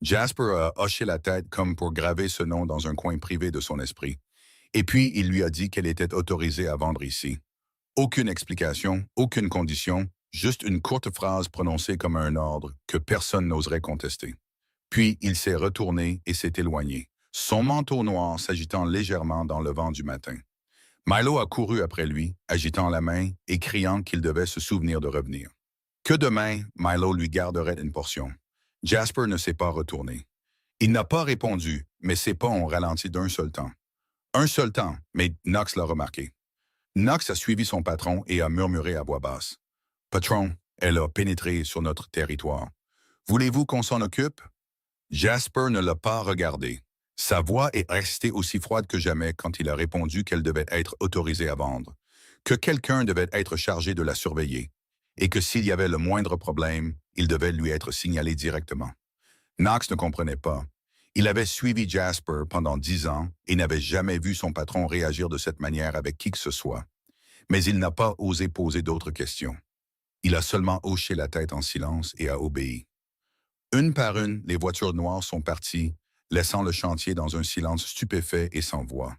[SPEAKER 1] Jasper a hoché la tête comme pour graver ce nom dans un coin privé de son esprit. Et puis, il lui a dit qu'elle était autorisée à vendre ici. Aucune explication, aucune condition, juste une courte phrase prononcée comme un ordre que personne n'oserait contester. Puis, il s'est retourné et s'est éloigné, son manteau noir s'agitant légèrement dans le vent du matin. Milo a couru après lui, agitant la main et criant qu'il devait se souvenir de revenir. Que demain, Milo lui garderait une portion. Jasper ne s'est pas retourné. Il n'a pas répondu, mais ses pas ont ralenti d'un seul temps. Un seul temps, mais Knox l'a remarqué. Knox a suivi son patron et a murmuré à voix basse. « Patron, elle a pénétré sur notre territoire. Voulez-vous qu'on s'en occupe? » Jasper ne l'a pas regardé. Sa voix est restée aussi froide que jamais quand il a répondu qu'elle devait être autorisée à vendre, que quelqu'un devait être chargé de la surveiller, et que s'il y avait le moindre problème, il devait lui être signalé directement. Knox ne comprenait pas. Il avait suivi Jasper pendant 10 ans et n'avait jamais vu son patron réagir de cette manière avec qui que ce soit. Mais il n'a pas osé poser d'autres questions. Il a seulement hoché la tête en silence et a obéi. Une par une, les voitures noires sont parties, laissant le chantier dans un silence stupéfait et sans voix.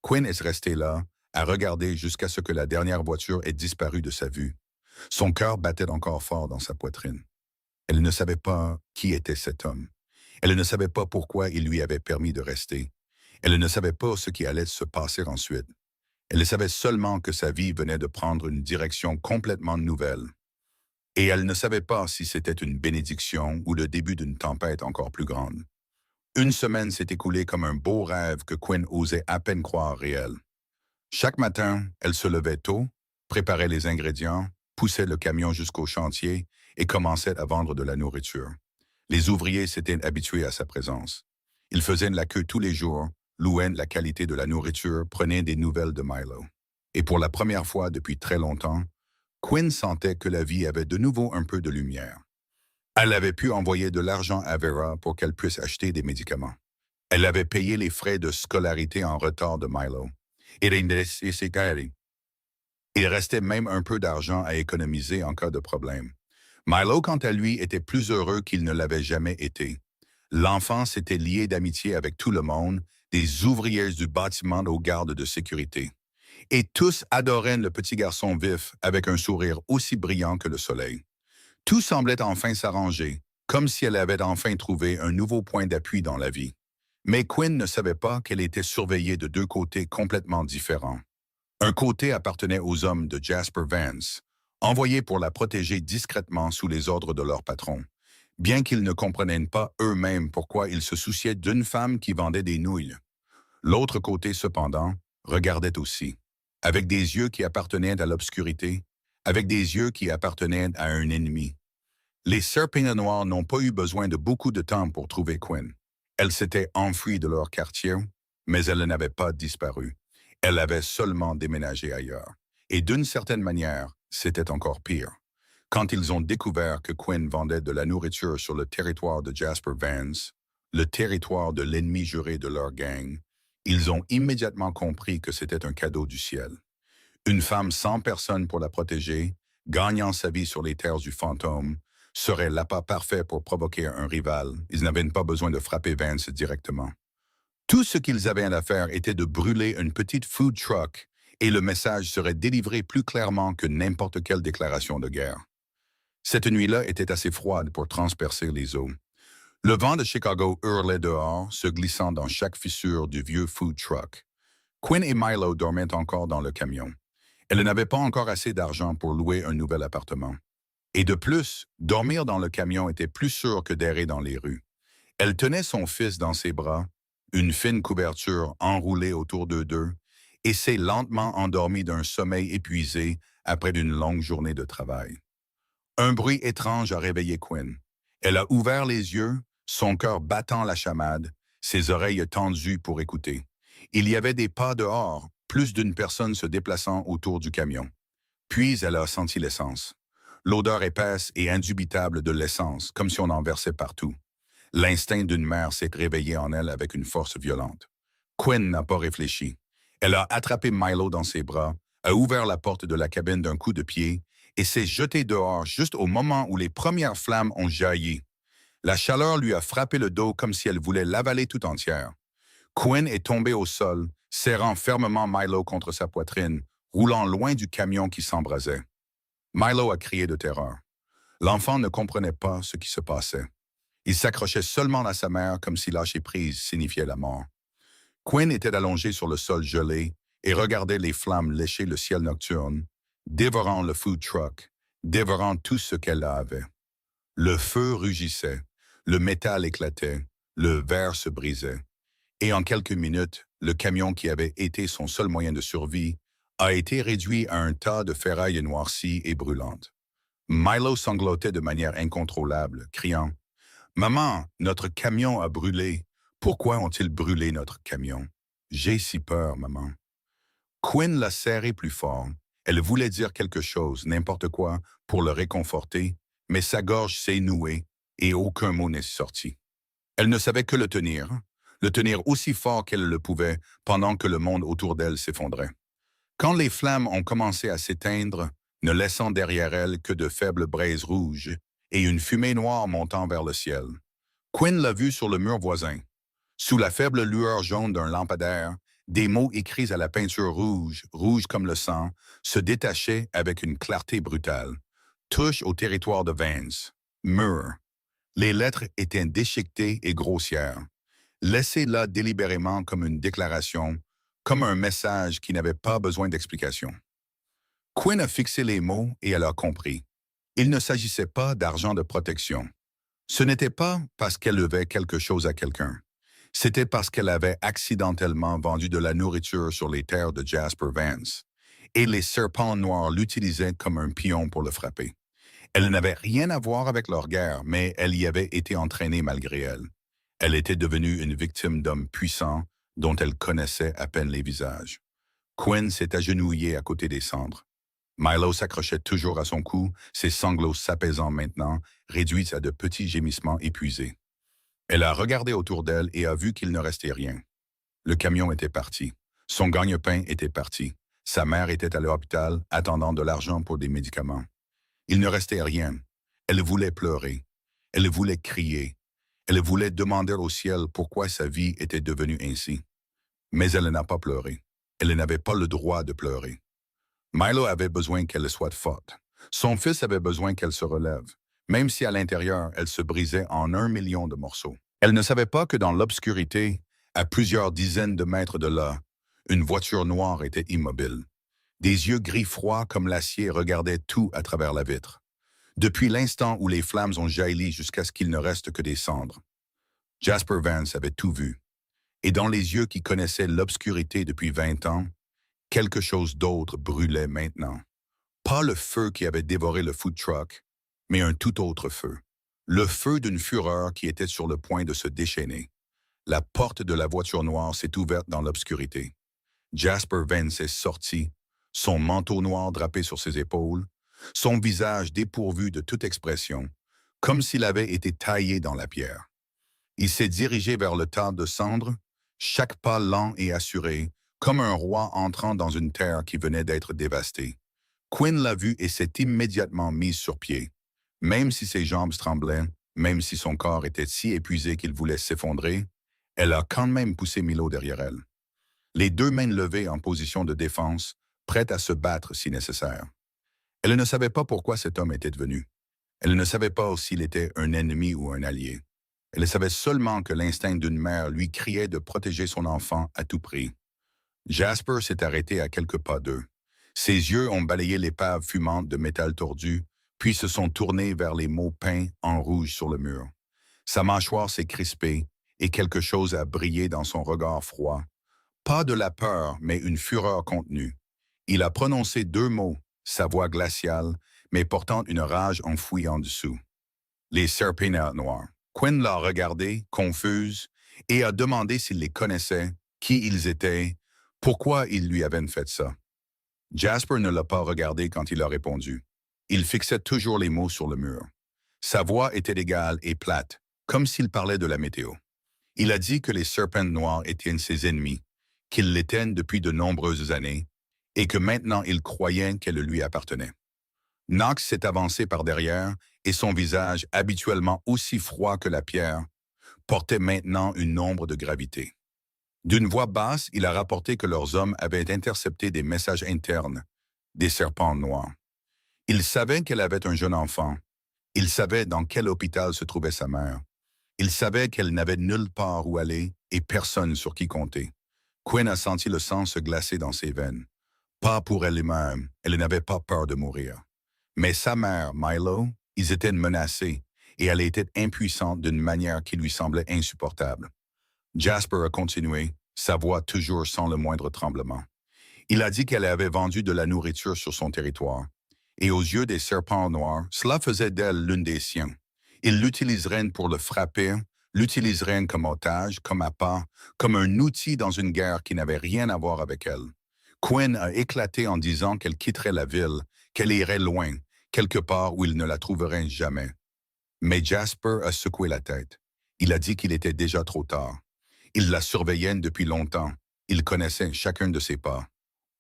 [SPEAKER 1] Quinn est resté là, à regarder jusqu'à ce que la dernière voiture ait disparu de sa vue. Son cœur battait encore fort dans sa poitrine. Elle ne savait pas qui était cet homme. Elle ne savait pas pourquoi il lui avait permis de rester. Elle ne savait pas ce qui allait se passer ensuite. Elle savait seulement que sa vie venait de prendre une direction complètement nouvelle. Et elle ne savait pas si c'était une bénédiction ou le début d'une tempête encore plus grande. Une semaine s'est écoulée comme un beau rêve que Quinn osait à peine croire réel. Chaque matin, elle se levait tôt, préparait les ingrédients, poussait le camion jusqu'au chantier et commençait à vendre de la nourriture. Les ouvriers s'étaient habitués à sa présence. Ils faisaient de la queue tous les jours, louaient la qualité de la nourriture, prenaient des nouvelles de Milo. Et pour la première fois depuis très longtemps, Quinn sentait que la vie avait de nouveau un peu de lumière. Elle avait pu envoyer de l'argent à Vera pour qu'elle puisse acheter des médicaments. Elle avait payé les frais de scolarité en retard de Milo. Il restait même un peu d'argent à économiser en cas de problème. Milo, quant à lui, était plus heureux qu'il ne l'avait jamais été. L'enfant s'était lié d'amitié avec tout le monde, des ouvriers du bâtiment aux gardes de sécurité. Et tous adoraient le petit garçon vif avec un sourire aussi brillant que le soleil. Tout semblait enfin s'arranger, comme si elle avait enfin trouvé un nouveau point d'appui dans la vie. Mais Quinn ne savait pas qu'elle était surveillée de deux côtés complètement différents. Un côté appartenait aux hommes de Jasper Vance, envoyés pour la protéger discrètement sous les ordres de leur patron, bien qu'ils ne comprenaient pas eux-mêmes pourquoi ils se souciaient d'une femme qui vendait des nouilles. L'autre côté, cependant, regardait aussi, avec des yeux qui appartenaient à l'obscurité, avec des yeux qui appartenaient à un ennemi. Les Serpents Noirs n'ont pas eu besoin de beaucoup de temps pour trouver Quinn. Elle s'était enfuie de leur quartier, mais elle n'avait pas disparu. Elle avait seulement déménagé ailleurs. Et d'une certaine manière, c'était encore pire. Quand ils ont découvert que Quinn vendait de la nourriture sur le territoire de Jasper Vance, le territoire de l'ennemi juré de leur gang, ils ont immédiatement compris que c'était un cadeau du ciel. Une femme sans personne pour la protéger, gagnant sa vie sur les terres du fantôme, serait l'appât parfait pour provoquer un rival. Ils n'avaient pas besoin de frapper Vance directement. Tout ce qu'ils avaient à faire était de brûler une petite food truck et le message serait délivré plus clairement que n'importe quelle déclaration de guerre. Cette nuit-là était assez froide pour transpercer les eaux. Le vent de Chicago hurlait dehors, se glissant dans chaque fissure du vieux food truck. Quinn et Milo dormaient encore dans le camion. Elle n'avait pas encore assez d'argent pour louer un nouvel appartement. Et de plus, dormir dans le camion était plus sûr que d'errer dans les rues. Elle tenait son fils dans ses bras, une fine couverture enroulée autour d'eux deux, et s'est lentement endormie d'un sommeil épuisé après une longue journée de travail. Un bruit étrange a réveillé Quinn. Elle a ouvert les yeux, son cœur battant la chamade, ses oreilles tendues pour écouter. Il y avait des pas dehors, plus d'une personne se déplaçant autour du camion. Puis elle a senti l'essence. L'odeur épaisse et indubitable de l'essence, comme si on en versait partout. L'instinct d'une mère s'est réveillé en elle avec une force violente. Quinn n'a pas réfléchi. Elle a attrapé Milo dans ses bras, a ouvert la porte de la cabine d'un coup de pied et s'est jetée dehors juste au moment où les premières flammes ont jailli. La chaleur lui a frappé le dos comme si elle voulait l'avaler tout entière. Quinn est tombée au sol, serrant fermement Milo contre sa poitrine, roulant loin du camion qui s'embrasait. Milo a crié de terreur. L'enfant ne comprenait pas ce qui se passait. Il s'accrochait seulement à sa mère comme si lâcher prise signifiait la mort. Quinn était allongée sur le sol gelé et regardait les flammes lécher le ciel nocturne, dévorant le food truck, dévorant tout ce qu'elle avait. Le feu rugissait, le métal éclatait, le verre se brisait. Et en quelques minutes, le camion qui avait été son seul moyen de survie a été réduit à un tas de ferrailles noircies et brûlantes. Milo sanglotait de manière incontrôlable, criant « Maman, notre camion a brûlé. Pourquoi ont-ils brûlé notre camion? J'ai si peur, maman. » Quinn l'a serré plus fort. Elle voulait dire quelque chose, n'importe quoi, pour le réconforter, mais sa gorge s'est nouée et aucun mot n'est sorti. Elle ne savait que le tenir aussi fort qu'elle le pouvait pendant que le monde autour d'elle s'effondrait. Quand les flammes ont commencé à s'éteindre, ne laissant derrière elles que de faibles braises rouges et une fumée noire montant vers le ciel, Quinn l'a vu sur le mur voisin. Sous la faible lueur jaune d'un lampadaire, des mots écrits à la peinture rouge, rouge comme le sang, se détachaient avec une clarté brutale. Touche au territoire de Vance. Mur. Les lettres étaient déchiquetées et grossières. Laissées là délibérément comme une déclaration, comme un message qui n'avait pas besoin d'explication. Quinn a fixé les mots et elle a compris. Il ne s'agissait pas d'argent de protection. Ce n'était pas parce qu'elle devait quelque chose à quelqu'un. C'était parce qu'elle avait accidentellement vendu de la nourriture sur les terres de Jasper Vance, et les serpents noirs l'utilisaient comme un pion pour le frapper. Elle n'avait rien à voir avec leur guerre, mais elle y avait été entraînée malgré elle. Elle était devenue une victime d'hommes puissants dont elle connaissait à peine les visages. Quinn s'est agenouillée à côté des cendres. Milo s'accrochait toujours à son cou, ses sanglots s'apaisant maintenant, réduits à de petits gémissements épuisés. Elle a regardé autour d'elle et a vu qu'il ne restait rien. Le camion était parti. Son gagne-pain était parti. Sa mère était à l'hôpital, attendant de l'argent pour des médicaments. Il ne restait rien. Elle voulait pleurer. Elle voulait crier. Elle voulait demander au ciel pourquoi sa vie était devenue ainsi. Mais elle n'a pas pleuré. Elle n'avait pas le droit de pleurer. Milo avait besoin qu'elle soit forte. Son fils avait besoin qu'elle se relève, même si à l'intérieur, elle se brisait en 1 million de morceaux. Elle ne savait pas que dans l'obscurité, à plusieurs dizaines de mètres de là, une voiture noire était immobile. Des yeux gris froids comme l'acier regardaient tout à travers la vitre. Depuis l'instant où les flammes ont jailli jusqu'à ce qu'il ne reste que des cendres. Jasper Vance avait tout vu. Et dans les yeux qui connaissaient l'obscurité depuis 20 ans, quelque chose d'autre brûlait maintenant. Pas le feu qui avait dévoré le food truck, mais un tout autre feu. Le feu d'une fureur qui était sur le point de se déchaîner. La porte de la voiture noire s'est ouverte dans l'obscurité. Jasper Vance est sorti, son manteau noir drapé sur ses épaules, son visage dépourvu de toute expression, comme s'il avait été taillé dans la pierre. Il s'est dirigé vers le tas de cendres, chaque pas lent et assuré, comme un roi entrant dans une terre qui venait d'être dévastée. Quinn l'a vu et s'est immédiatement mise sur pied. Même si ses jambes tremblaient, même si son corps était si épuisé qu'il voulait s'effondrer, elle a quand même poussé Milo derrière elle. Les deux mains levées en position de défense, prêtes à se battre si nécessaire. Elle ne savait pas pourquoi cet homme était venu. Elle ne savait pas s'il était un ennemi ou un allié. Elle savait seulement que l'instinct d'une mère lui criait de protéger son enfant à tout prix. Jasper s'est arrêté à quelques pas d'eux. Ses yeux ont balayé l'épave fumante de métal tordu, puis se sont tournés vers les mots peints en rouge sur le mur. Sa mâchoire s'est crispée et quelque chose a brillé dans son regard froid. Pas de la peur, mais une fureur contenue. Il a prononcé deux mots, sa voix glaciale, mais portant une rage enfouie en dessous. Les serpents noirs. Quinn l'a regardé, confuse, et a demandé s'il les connaissait, qui ils étaient, pourquoi ils lui avaient fait ça. Jasper ne l'a pas regardé quand il a répondu. Il fixait toujours les mots sur le mur. Sa voix était égale et plate, comme s'il parlait de la météo. Il a dit que les serpents noirs étaient ses ennemis, qu'ils l'étaient depuis de nombreuses années, et que maintenant il croyait qu'elle lui appartenait. Knox s'est avancé par derrière, et son visage, habituellement aussi froid que la pierre, portait maintenant une ombre de gravité. D'une voix basse, il a rapporté que leurs hommes avaient intercepté des messages internes, des serpents noirs. Il savait qu'elle avait un jeune enfant. Il savait dans quel hôpital se trouvait sa mère. Il savait qu'elle n'avait nulle part où aller et personne sur qui compter. Quinn a senti le sang se glacer dans ses veines. Pas pour elle-même, elle n'avait pas peur de mourir. Mais sa mère, Milo, ils étaient menacés et elle était impuissante d'une manière qui lui semblait insupportable. Jasper a continué, sa voix toujours sans le moindre tremblement. Il a dit qu'elle avait vendu de la nourriture sur son territoire. Et aux yeux des serpents noirs, cela faisait d'elle l'une des siens. Ils l'utiliseraient pour le frapper, l'utiliseraient comme otage, comme appât, comme un outil dans une guerre qui n'avait rien à voir avec elle. Quinn a éclaté en disant qu'elle quitterait la ville, qu'elle irait loin, quelque part où il ne la trouverait jamais. Mais Jasper a secoué la tête. Il a dit qu'il était déjà trop tard. Il la surveillait depuis longtemps. Il connaissait chacun de ses pas.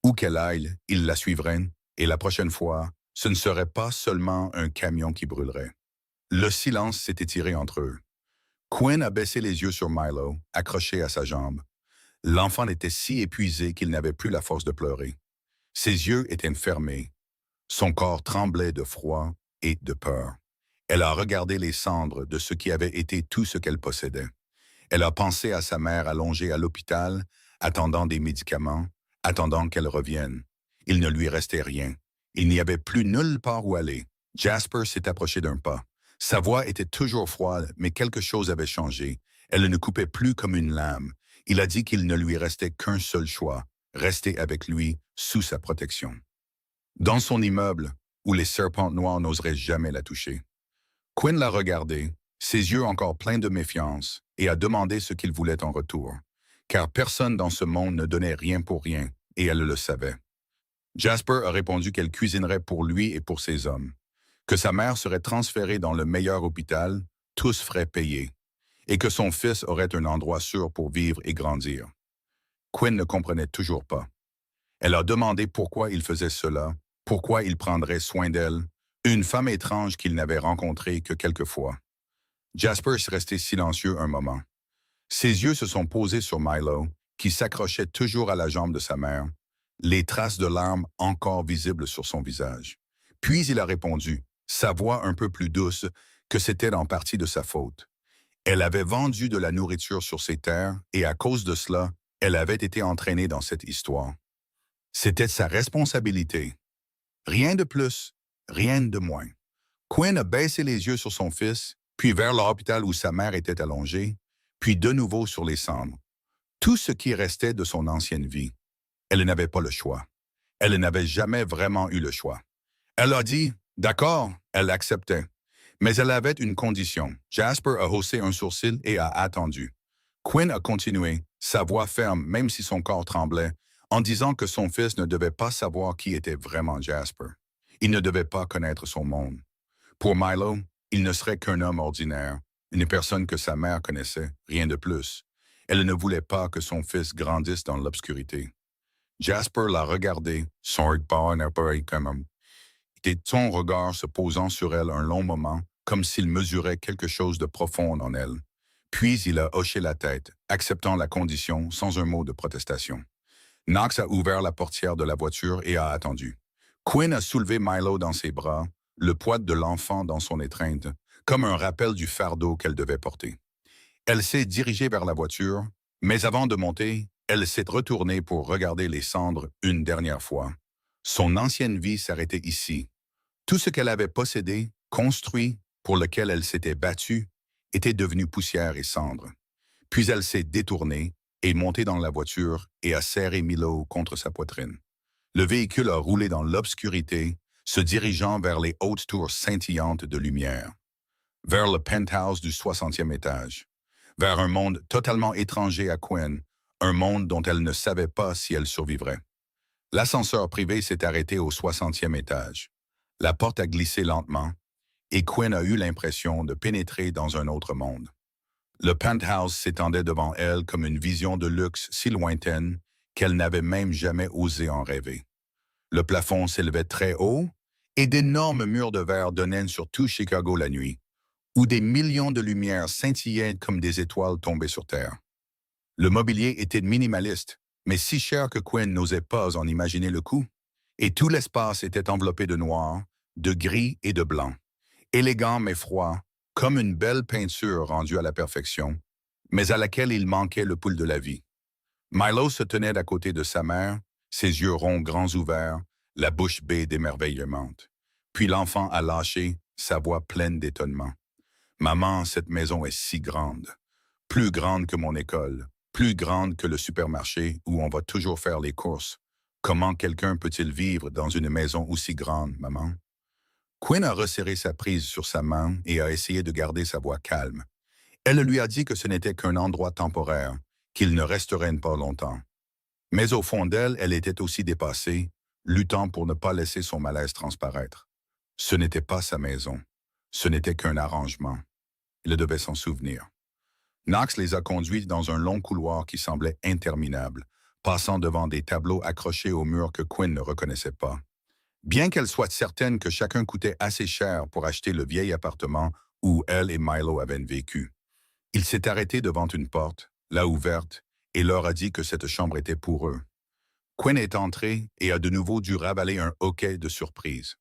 [SPEAKER 1] Où qu'elle aille, il la suivrait, et la prochaine fois, ce ne serait pas seulement un camion qui brûlerait. Le silence s'est étiré entre eux. Quinn a baissé les yeux sur Milo, accroché à sa jambe. L'enfant était si épuisé qu'il n'avait plus la force de pleurer. Ses yeux étaient fermés. Son corps tremblait de froid et de peur. Elle a regardé les cendres de ce qui avait été tout ce qu'elle possédait. Elle a pensé à sa mère allongée à l'hôpital, attendant des médicaments, attendant qu'elle revienne. Il ne lui restait rien. Il n'y avait plus nulle part où aller. Jasper s'est approché d'un pas. Sa voix était toujours froide, mais quelque chose avait changé. Elle ne coupait plus comme une lame. Il a dit qu'il ne lui restait qu'un seul choix, rester avec lui, sous sa protection. Dans son immeuble, où les serpents noirs n'oseraient jamais la toucher. Quinn l'a regardé, ses yeux encore pleins de méfiance, et a demandé ce qu'il voulait en retour. Car personne dans ce monde ne donnait rien pour rien, et elle le savait. Jasper a répondu qu'elle cuisinerait pour lui et pour ses hommes, que sa mère serait transférée dans le meilleur hôpital, tous frais payés, et que son fils aurait un endroit sûr pour vivre et grandir. Quinn ne comprenait toujours pas. Elle a demandé pourquoi il faisait cela, pourquoi il prendrait soin d'elle, une femme étrange qu'il n'avait rencontrée que quelques fois. Jasper s'est resté silencieux un moment. Ses yeux se sont posés sur Milo, qui s'accrochait toujours à la jambe de sa mère, les traces de larmes encore visibles sur son visage. Puis il a répondu, sa voix un peu plus douce, que c'était en partie de sa faute. Elle avait vendu de la nourriture sur ses terres et à cause de cela, elle avait été entraînée dans cette histoire. C'était sa responsabilité. Rien de plus, rien de moins. Quinn a baissé les yeux sur son fils, puis vers l'hôpital où sa mère était allongée, puis de nouveau sur les cendres. Tout ce qui restait de son ancienne vie. Elle n'avait pas le choix. Elle n'avait jamais vraiment eu le choix. Elle a dit, d'accord, elle acceptait. Mais elle avait une condition. Jasper a haussé un sourcil et a attendu. Quinn a continué, sa voix ferme même si son corps tremblait, en disant que son fils ne devait pas savoir qui était vraiment Jasper. Il ne devait pas connaître son monde. Pour Milo, il ne serait qu'un homme ordinaire, une personne que sa mère connaissait, rien de plus. Elle ne voulait pas que son fils grandisse dans l'obscurité. Jasper l'a regardé, son regard n'a pas été comme un... Et son regard se posant sur elle un long moment, comme s'il mesurait quelque chose de profond en elle. Puis il a hoché la tête, acceptant la condition sans un mot de protestation. Knox a ouvert la portière de la voiture et a attendu. Quinn a soulevé Milo dans ses bras, le poids de l'enfant dans son étreinte, comme un rappel du fardeau qu'elle devait porter. Elle s'est dirigée vers la voiture, mais avant de monter, elle s'est retournée pour regarder les cendres une dernière fois. Son ancienne vie s'arrêtait ici. Tout ce qu'elle avait possédé, construit, pour lequel elle s'était battue, était devenu poussière et cendre. Puis elle s'est détournée et montée dans la voiture et a serré Milo contre sa poitrine. Le véhicule a roulé dans l'obscurité, se dirigeant vers les hautes tours scintillantes de lumière, vers le penthouse du 60e étage, vers un monde totalement étranger à Quinn, un monde dont elle ne savait pas si elle survivrait. L'ascenseur privé s'est arrêté au 60e étage. La porte a glissé lentement, et Quinn a eu l'impression de pénétrer dans un autre monde. Le penthouse s'étendait devant elle comme une vision de luxe si lointaine qu'elle n'avait même jamais osé en rêver. Le plafond s'élevait très haut, et d'énormes murs de verre donnaient sur tout Chicago la nuit, où des millions de lumières scintillaient comme des étoiles tombées sur terre. Le mobilier était minimaliste, mais si cher que Quinn n'osait pas en imaginer le coût, et tout l'espace était enveloppé de noir, de gris et de blanc, élégant mais froid, comme une belle peinture rendue à la perfection, mais à laquelle il manquait le pouls de la vie. Milo se tenait à côté de sa mère, ses yeux ronds grands ouverts, la bouche bée d'émerveillement. Puis l'enfant a lâché, sa voix pleine d'étonnement. « Maman, cette maison est si grande. Plus grande que mon école, plus grande que le supermarché où on va toujours faire les courses. Comment quelqu'un peut-il vivre dans une maison aussi grande, maman? » Quinn a resserré sa prise sur sa main et a essayé de garder sa voix calme. Elle lui a dit que ce n'était qu'un endroit temporaire, qu'il ne resterait pas longtemps. Mais au fond d'elle, elle était aussi dépassée, luttant pour ne pas laisser son malaise transparaître. Ce n'était pas sa maison. Ce n'était qu'un arrangement. Il devait s'en souvenir. Knox les a conduits dans un long couloir qui semblait interminable, passant devant des tableaux accrochés au mur que Quinn ne reconnaissait pas. Bien qu'elle soit certaine que chacun coûtait assez cher pour acheter le vieil appartement où elle et Milo avaient vécu. Il s'est arrêté devant une porte, l'a ouverte, et leur a dit que cette chambre était pour eux. Quinn est entré et a de nouveau dû ravaler un hoquet de surprise.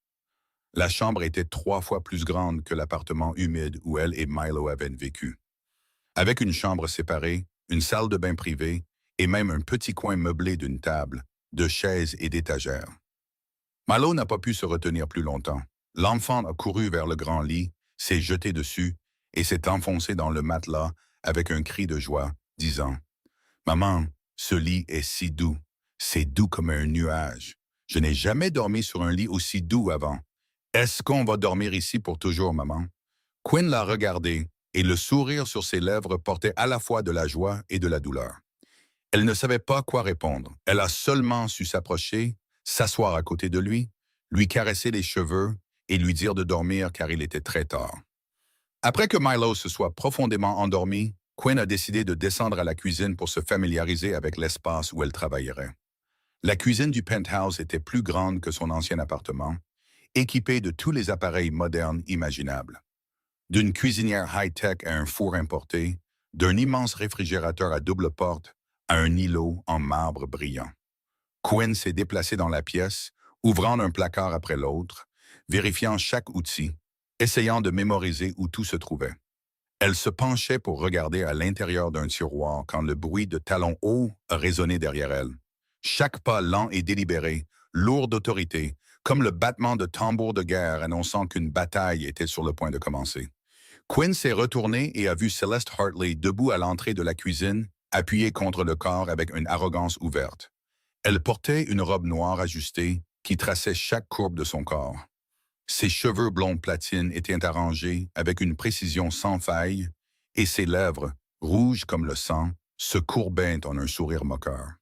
[SPEAKER 1] La chambre était 3 fois plus grande que l'appartement humide où elle et Milo avaient vécu. Avec une chambre séparée, une salle de bain privée et même un petit coin meublé d'une table, de chaises et d'étagères. Milo n'a pas pu se retenir plus longtemps. L'enfant a couru vers le grand lit, s'est jeté dessus et s'est enfoncé dans le matelas avec un cri de joie, disant « Maman, ce lit est si doux. C'est doux comme un nuage. Je n'ai jamais dormi sur un lit aussi doux avant. Est-ce qu'on va dormir ici pour toujours, maman? » Quinn l'a regardé et le sourire sur ses lèvres portait à la fois de la joie et de la douleur. Elle ne savait pas quoi répondre. Elle a seulement su s'approcher, s'asseoir à côté de lui caresser les cheveux et lui dire de dormir car il était très tard. Après que Milo se soit profondément endormi, Quinn a décidé de descendre à la cuisine pour se familiariser avec l'espace où elle travaillerait. La cuisine du penthouse était plus grande que son ancien appartement, équipée de tous les appareils modernes imaginables. D'une cuisinière high-tech à un four importé, d'un immense réfrigérateur à double porte à un îlot en marbre brillant. Quinn s'est déplacé dans la pièce, ouvrant un placard après l'autre, vérifiant chaque outil, essayant de mémoriser où tout se trouvait. Elle se penchait pour regarder à l'intérieur d'un tiroir quand le bruit de talons hauts a résonné derrière elle. Chaque pas lent et délibéré, lourd d'autorité, comme le battement de tambours de guerre annonçant qu'une bataille était sur le point de commencer. Quinn s'est retournée et a vu Celeste Hartley debout à l'entrée de la cuisine, appuyée contre le corps avec une arrogance ouverte. Elle portait une robe noire ajustée qui traçait chaque courbe de son corps. Ses cheveux blonds platine étaient arrangés avec une précision sans faille et ses lèvres, rouges comme le sang, se courbaient en un sourire moqueur.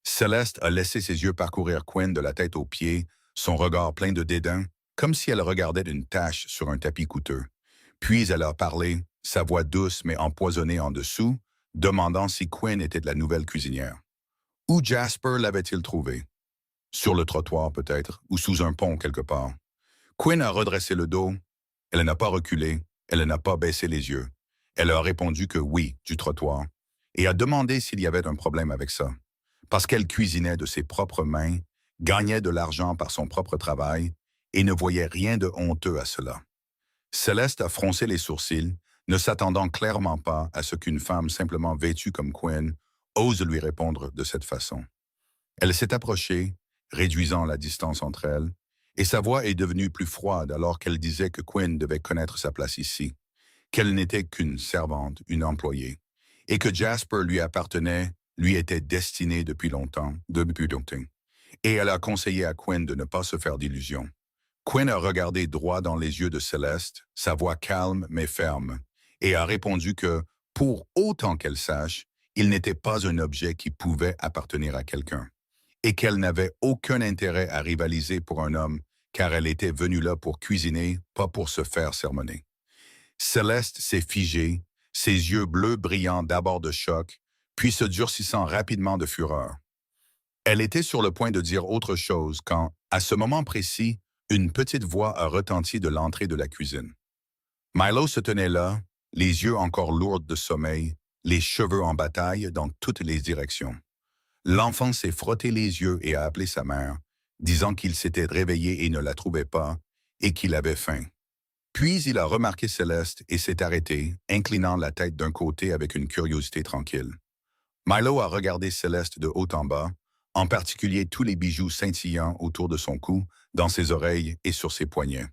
[SPEAKER 1] Céleste a laissé ses yeux parcourir Quinn de la tête aux pieds, son regard plein de dédain, comme si elle regardait une tache sur un tapis coûteux. Puis elle a parlé, sa voix douce mais empoisonnée en dessous, demandant si Quinn était de la nouvelle cuisinière. Où Jasper l'avait-il trouvée? Sur le trottoir peut-être, ou sous un pont quelque part. Quinn a redressé le dos. Elle n'a pas reculé. Elle n'a pas baissé les yeux. Elle a répondu que oui, du trottoir, et a demandé s'il y avait un problème avec ça. Parce qu'elle cuisinait de ses propres mains, gagnait de l'argent par son propre travail, et ne voyait rien de honteux à cela. Céleste a froncé les sourcils, ne s'attendant clairement pas à ce qu'une femme simplement vêtue comme Quinn ose lui répondre de cette façon. Elle s'est approchée, réduisant la distance entre elles, et sa voix est devenue plus froide alors qu'elle disait que Quinn devait connaître sa place ici, qu'elle n'était qu'une servante, une employée, et que Jasper lui appartenait, lui était destiné depuis longtemps. Et elle a conseillé à Quinn de ne pas se faire d'illusions. Quinn a regardé droit dans les yeux de Céleste, sa voix calme mais ferme, et a répondu que, pour autant qu'elle sache, il n'était pas un objet qui pouvait appartenir à quelqu'un, et qu'elle n'avait aucun intérêt à rivaliser pour un homme, car elle était venue là pour cuisiner, pas pour se faire sermonner. Céleste s'est figée, ses yeux bleus brillant d'abord de choc, puis se durcissant rapidement de fureur. Elle était sur le point de dire autre chose quand, à ce moment précis, une petite voix a retenti de l'entrée de la cuisine. Milo se tenait là, les yeux encore lourds de sommeil, les cheveux en bataille dans toutes les directions. L'enfant s'est frotté les yeux et a appelé sa mère, disant qu'il s'était réveillé et ne la trouvait pas, et qu'il avait faim. Puis il a remarqué Céleste et s'est arrêté, inclinant la tête d'un côté avec une curiosité tranquille. Milo a regardé Céleste de haut en bas, en particulier tous les bijoux scintillants autour de son cou, dans ses oreilles et sur ses poignets.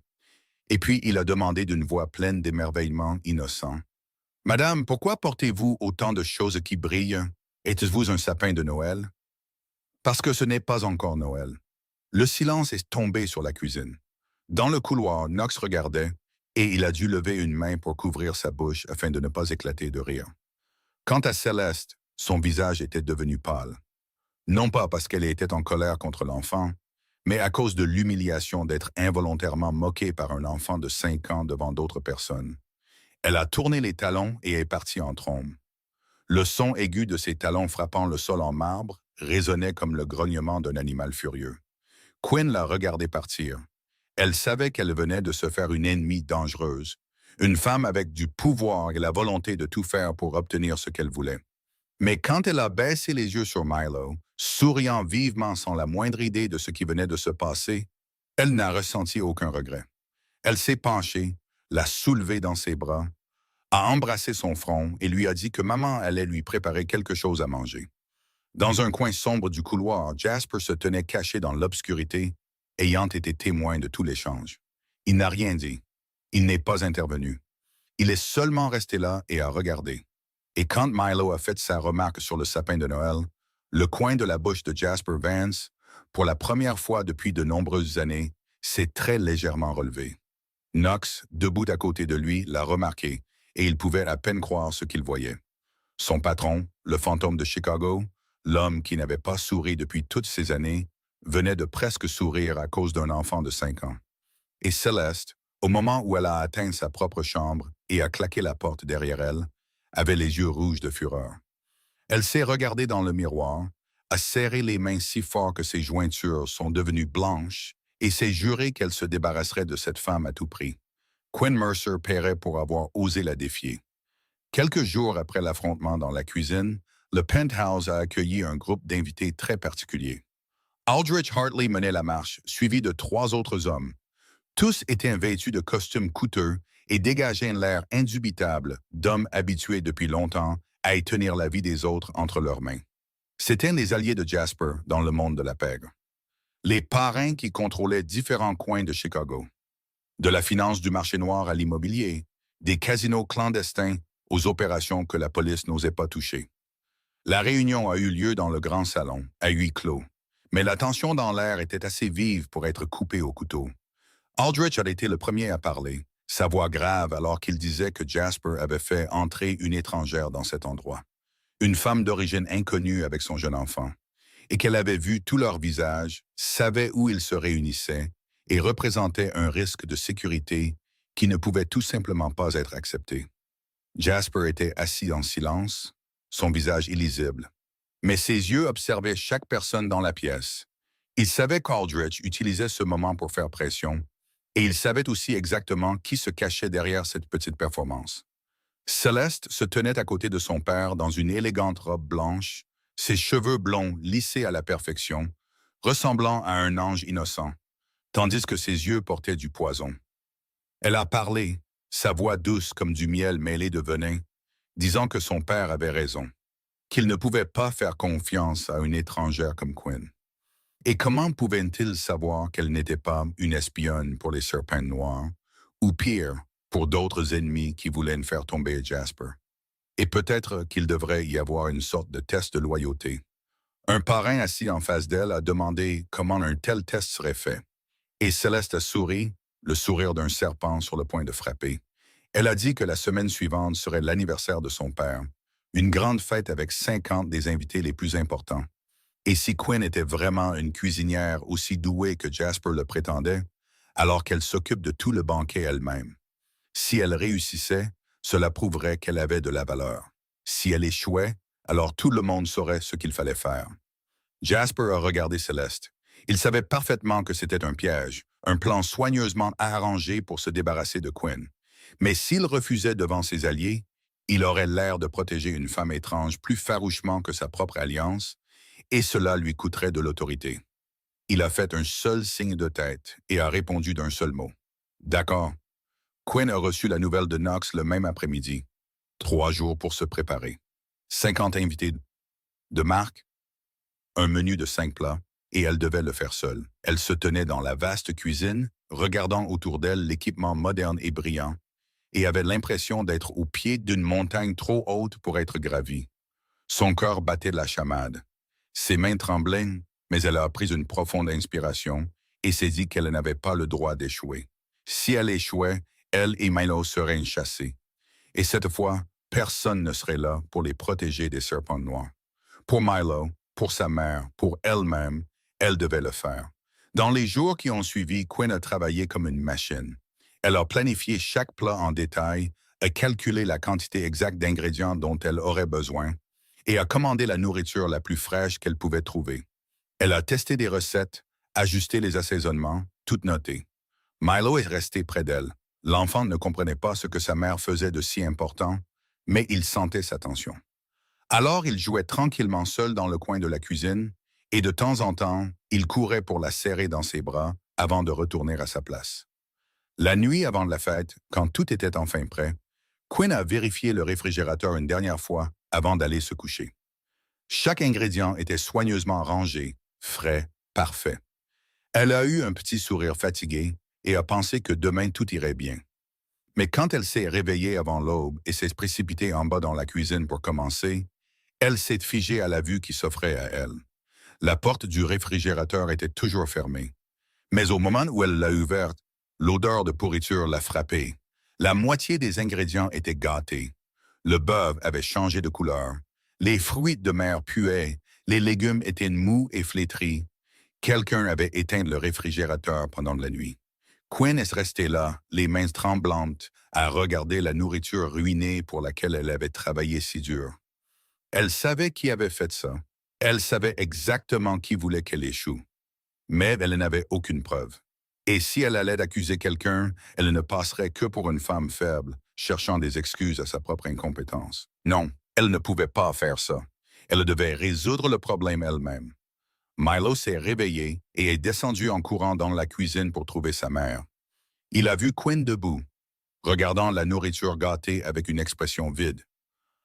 [SPEAKER 1] Et puis il a demandé d'une voix pleine d'émerveillement innocent. « Madame, pourquoi portez-vous autant de choses qui brillent? Êtes-vous un sapin de Noël? » Parce que ce n'est pas encore Noël. Le silence est tombé sur la cuisine. Dans le couloir, Knox regardait, et il a dû lever une main pour couvrir sa bouche afin de ne pas éclater de rire. Quant à Céleste, son visage était devenu pâle. Non pas parce qu'elle était en colère contre l'enfant, mais à cause de l'humiliation d'être involontairement moquée par un enfant de 5 ans devant d'autres personnes. Elle a tourné les talons et est partie en trombe. Le son aigu de ses talons frappant le sol en marbre résonnait comme le grognement d'un animal furieux. Quinn l'a regardé partir. Elle savait qu'elle venait de se faire une ennemie dangereuse, une femme avec du pouvoir et la volonté de tout faire pour obtenir ce qu'elle voulait. Mais quand elle a baissé les yeux sur Milo, souriant vivement sans la moindre idée de ce qui venait de se passer, elle n'a ressenti aucun regret. Elle s'est penchée, l'a soulevé dans ses bras, a embrassé son front et lui a dit que maman allait lui préparer quelque chose à manger. Dans un coin sombre du couloir, Jasper se tenait caché dans l'obscurité, ayant été témoin de tout l'échange. Il n'a rien dit. Il n'est pas intervenu. Il est seulement resté là et a regardé. Et quand Milo a fait sa remarque sur le sapin de Noël, le coin de la bouche de Jasper Vance, pour la première fois depuis de nombreuses années, s'est très légèrement relevé. Knox, debout à côté de lui, l'a remarqué, et il pouvait à peine croire ce qu'il voyait. Son patron, le fantôme de Chicago, l'homme qui n'avait pas souri depuis toutes ces années, venait de presque sourire à cause d'un enfant de 5 ans. Et Céleste, au moment où elle a atteint sa propre chambre et a claqué la porte derrière elle, avait les yeux rouges de fureur. Elle s'est regardée dans le miroir, a serré les mains si fort que ses jointures sont devenues blanches et s'est juré qu'elle se débarrasserait de cette femme à tout prix. Quinn Mercer paierait pour avoir osé la défier. Quelques jours après l'affrontement dans la cuisine, le Penthouse a accueilli un groupe d'invités très particulier. Aldrich Hartley menait la marche, suivi de 3 autres hommes. Tous étaient vêtus de costumes coûteux et dégageaient l'air indubitable d'hommes habitués depuis longtemps à y tenir la vie des autres entre leurs mains. C'étaient les alliés de Jasper dans le monde de la pègre. Les parrains qui contrôlaient différents coins de Chicago. De la finance du marché noir à l'immobilier, des casinos clandestins aux opérations que la police n'osait pas toucher. La réunion a eu lieu dans le grand salon, à huis clos, mais la tension dans l'air était assez vive pour être coupée au couteau. Aldrich a été le premier à parler, sa voix grave alors qu'il disait que Jasper avait fait entrer une étrangère dans cet endroit. Une femme d'origine inconnue avec son jeune enfant. et qu'elle avait vu tous leurs visages, savait où ils se réunissaient et représentait un risque de sécurité qui ne pouvait tout simplement pas être accepté. Jasper était assis en silence, son visage illisible. Mais ses yeux observaient chaque personne dans la pièce. Il savait qu'Aldrich utilisait ce moment pour faire pression, et il savait aussi exactement qui se cachait derrière cette petite performance. Céleste se tenait à côté de son père dans une élégante robe blanche, ses cheveux blonds lissés à la perfection, ressemblant à un ange innocent, tandis que ses yeux portaient du poison. Elle a parlé, sa voix douce comme du miel mêlé de venin, disant que son père avait raison, qu'il ne pouvait pas faire confiance à une étrangère comme Quinn. Et comment pouvait-il savoir qu'elle n'était pas une espionne pour les Serpents Noirs, ou pire, pour d'autres ennemis qui voulaient faire tomber Jasper? Et peut-être qu'il devrait y avoir une sorte de test de loyauté. Un parrain assis en face d'elle a demandé comment un tel test serait fait. Et Céleste a souri, le sourire d'un serpent sur le point de frapper. Elle a dit que la semaine suivante serait l'anniversaire de son père, une grande fête avec 50 des invités les plus importants. Et si Quinn était vraiment une cuisinière aussi douée que Jasper le prétendait, alors qu'elle s'occupe de tout le banquet elle-même. Si elle réussissait, cela prouverait qu'elle avait de la valeur. Si elle échouait, alors tout le monde saurait ce qu'il fallait faire. Jasper a regardé Céleste. Il savait parfaitement que c'était un piège, un plan soigneusement arrangé pour se débarrasser de Quinn. Mais s'il refusait devant ses alliés, il aurait l'air de protéger une femme étrange plus farouchement que sa propre alliance, et cela lui coûterait de l'autorité. Il a fait un seul signe de tête et a répondu d'un seul mot. D'accord. Quinn a reçu la nouvelle de Knox le même après-midi. 3 jours pour se préparer. 50 invités de marque, un menu de 5 plats, et elle devait le faire seule. Elle se tenait dans la vaste cuisine, regardant autour d'elle l'équipement moderne et brillant, et avait l'impression d'être au pied d'une montagne trop haute pour être gravie. Son cœur battait de la chamade. Ses mains tremblaient, mais elle a pris une profonde inspiration et s'est dit qu'elle n'avait pas le droit d'échouer. Si elle échouait, elle et Milo seraient chassés. Et cette fois, personne ne serait là pour les protéger des serpents noirs. Pour Milo, pour sa mère, pour elle-même, elle devait le faire. Dans les jours qui ont suivi, Quinn a travaillé comme une machine. Elle a planifié chaque plat en détail, a calculé la quantité exacte d'ingrédients dont elle aurait besoin et a commandé la nourriture la plus fraîche qu'elle pouvait trouver. Elle a testé des recettes, ajusté les assaisonnements, tout noté. Milo est resté près d'elle. L'enfant ne comprenait pas ce que sa mère faisait de si important, mais il sentait sa tension. Alors il jouait tranquillement seul dans le coin de la cuisine, et de temps en temps, il courait pour la serrer dans ses bras avant de retourner à sa place. La nuit avant la fête, quand tout était enfin prêt, Quinn a vérifié le réfrigérateur une dernière fois avant d'aller se coucher. Chaque ingrédient était soigneusement rangé, frais, parfait. Elle a eu un petit sourire fatigué et a pensé que demain tout irait bien. Mais quand elle s'est réveillée avant l'aube et s'est précipitée en bas dans la cuisine pour commencer, elle s'est figée à la vue qui s'offrait à elle. La porte du réfrigérateur était toujours fermée. Mais au moment où elle l'a ouverte, l'odeur de pourriture l'a frappée. La moitié des ingrédients étaient gâtés. Le bœuf avait changé de couleur. Les fruits de mer puaient. Les légumes étaient mous et flétris. Quelqu'un avait éteint le réfrigérateur pendant la nuit. Quinn est restée là, les mains tremblantes, à regarder la nourriture ruinée pour laquelle elle avait travaillé si dur. Elle savait qui avait fait ça. Elle savait exactement qui voulait qu'elle échoue. Mais elle n'avait aucune preuve. Et si elle allait accuser quelqu'un, elle ne passerait que pour une femme faible, cherchant des excuses à sa propre incompétence. Non, elle ne pouvait pas faire ça. Elle devait résoudre le problème elle-même. Milo s'est réveillé et est descendu en courant dans la cuisine pour trouver sa mère. Il a vu Quinn debout, regardant la nourriture gâtée avec une expression vide.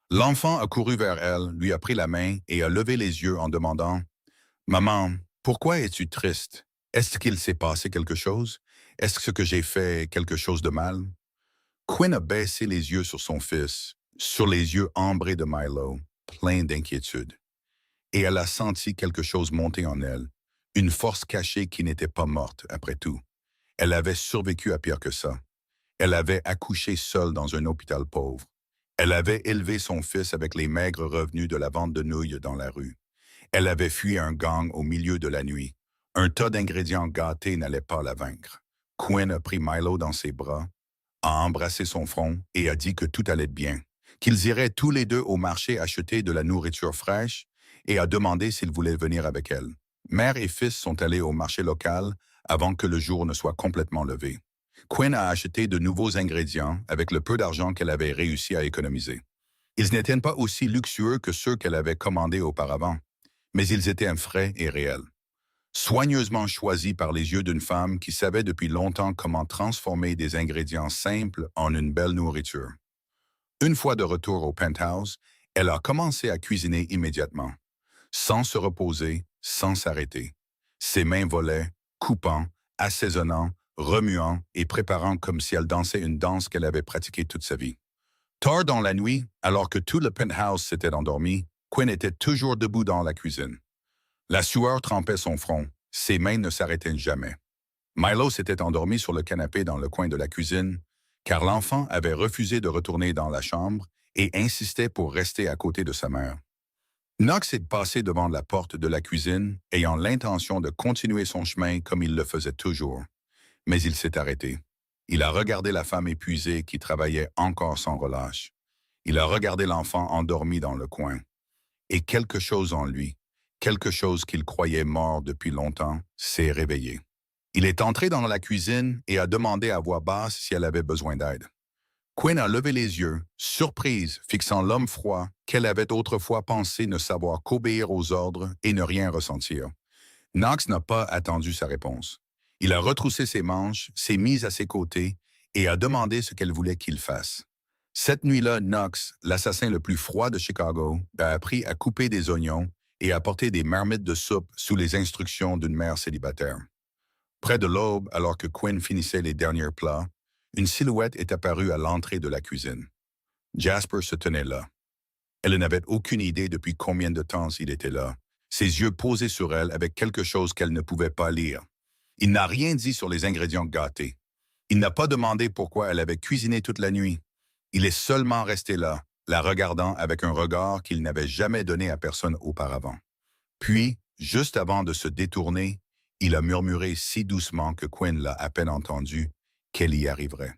[SPEAKER 1] L'enfant a couru vers elle, lui a pris la main et a levé les yeux en demandant « Maman, pourquoi es-tu triste? Est-ce qu'il s'est passé quelque chose? Est-ce que j'ai fait quelque chose de mal? » Quinn a baissé les yeux sur son fils, sur les yeux ambrés de Milo, plein d'inquiétude. Et elle a senti quelque chose monter en elle, une force cachée qui n'était pas morte, après tout. Elle avait survécu à pire que ça. Elle avait accouché seule dans un hôpital pauvre. Elle avait élevé son fils avec les maigres revenus de la vente de nouilles dans la rue. Elle avait fui un gang au milieu de la nuit. Un tas d'ingrédients gâtés n'allait pas la vaincre. Quinn a pris Milo dans ses bras, a embrassé son front et a dit que tout allait bien, qu'ils iraient tous les deux au marché acheter de la nourriture fraîche et a demandé s'il voulait venir avec elle. Mère et fils sont allés au marché local avant que le jour ne soit complètement levé. Quinn a acheté de nouveaux ingrédients avec le peu d'argent qu'elle avait réussi à économiser. Ils n'étaient pas aussi luxueux que ceux qu'elle avait commandés auparavant, mais ils étaient frais et réels. Soigneusement choisis par les yeux d'une femme qui savait depuis longtemps comment transformer des ingrédients simples en une belle nourriture. Une fois de retour au penthouse, elle a commencé à cuisiner immédiatement, sans se reposer, sans s'arrêter. Ses mains volaient, coupant, assaisonnant, remuant et préparant comme si elle dansait une danse qu'elle avait pratiquée toute sa vie. Tard dans la nuit, alors que tout le penthouse s'était endormi, Quinn était toujours debout dans la cuisine. La sueur trempait son front, ses mains ne s'arrêtaient jamais. Milo s'était endormi sur le canapé dans le coin de la cuisine, car l'enfant avait refusé de retourner dans la chambre et insistait pour rester à côté de sa mère. Knox est passé devant la porte de la cuisine, ayant l'intention de continuer son chemin comme il le faisait toujours. Mais il s'est arrêté. Il a regardé la femme épuisée qui travaillait encore sans relâche. Il a regardé l'enfant endormi dans le coin. Et quelque chose en lui, quelque chose qu'il croyait mort depuis longtemps, s'est réveillé. Il est entré dans la cuisine et a demandé à voix basse si elle avait besoin d'aide. Quinn a levé les yeux, surprise, fixant l'homme froid qu'elle avait autrefois pensé ne savoir qu'obéir aux ordres et ne rien ressentir. Knox n'a pas attendu sa réponse. Il a retroussé ses manches, s'est mis à ses côtés et a demandé ce qu'elle voulait qu'il fasse. Cette nuit-là, Knox, l'assassin le plus froid de Chicago, a appris à couper des oignons et à porter des marmites de soupe sous les instructions d'une mère célibataire. Près de l'aube, alors que Quinn finissait les derniers plats, une silhouette est apparue à l'entrée de la cuisine. Jasper se tenait là. Elle n'avait aucune idée depuis combien de temps il était là, ses yeux posés sur elle avec quelque chose qu'elle ne pouvait pas lire. Il n'a rien dit sur les ingrédients gâtés. Il n'a pas demandé pourquoi elle avait cuisiné toute la nuit. Il est seulement resté là, la regardant avec un regard qu'il n'avait jamais donné à personne auparavant. Puis, juste avant de se détourner, il a murmuré si doucement que Quinn l'a à peine entendu qu'elle y arriverait.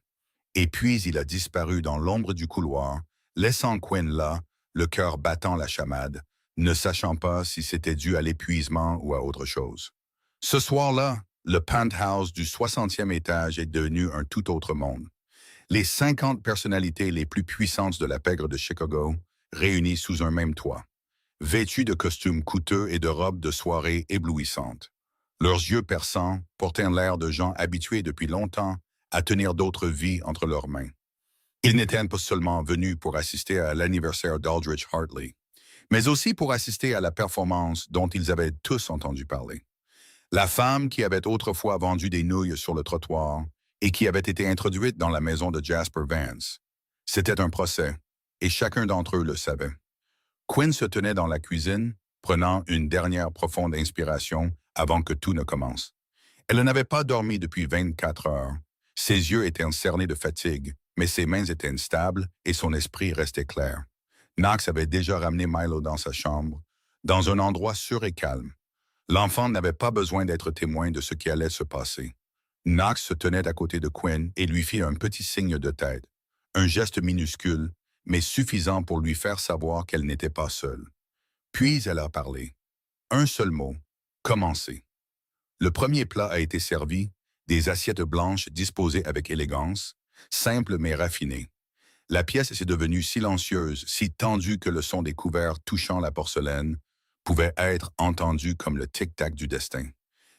[SPEAKER 1] Et puis il a disparu dans l'ombre du couloir, laissant Quinn là, le cœur battant la chamade, ne sachant pas si c'était dû à l'épuisement ou à autre chose. Ce soir-là, le penthouse du 60e étage est devenu un tout autre monde. Les 50 personnalités les plus puissantes de la pègre de Chicago, réunies sous un même toit, vêtues de costumes coûteux et de robes de soirée éblouissantes. Leurs yeux perçants portaient l'air de gens habitués depuis longtemps à tenir d'autres vies entre leurs mains. Ils n'étaient pas seulement venus pour assister à l'anniversaire d'Aldrich Hartley, mais aussi pour assister à la performance dont ils avaient tous entendu parler. La femme qui avait autrefois vendu des nouilles sur le trottoir et qui avait été introduite dans la maison de Jasper Vance. C'était un procès, et chacun d'entre eux le savait. Quinn se tenait dans la cuisine, prenant une dernière profonde inspiration avant que tout ne commence. Elle n'avait pas dormi depuis 24 heures. Ses yeux étaient cernés de fatigue, mais ses mains étaient stables et son esprit restait clair. Knox avait déjà ramené Milo dans sa chambre, dans un endroit sûr et calme. L'enfant n'avait pas besoin d'être témoin de ce qui allait se passer. Knox se tenait à côté de Quinn et lui fit un petit signe de tête, un geste minuscule, mais suffisant pour lui faire savoir qu'elle n'était pas seule. Puis elle a parlé. Un seul mot, commencer. Le premier plat a été servi, des assiettes blanches disposées avec élégance, simples mais raffinées. La pièce s'est devenue silencieuse, si tendue que le son des couverts touchant la porcelaine pouvait être entendu comme le tic-tac du destin.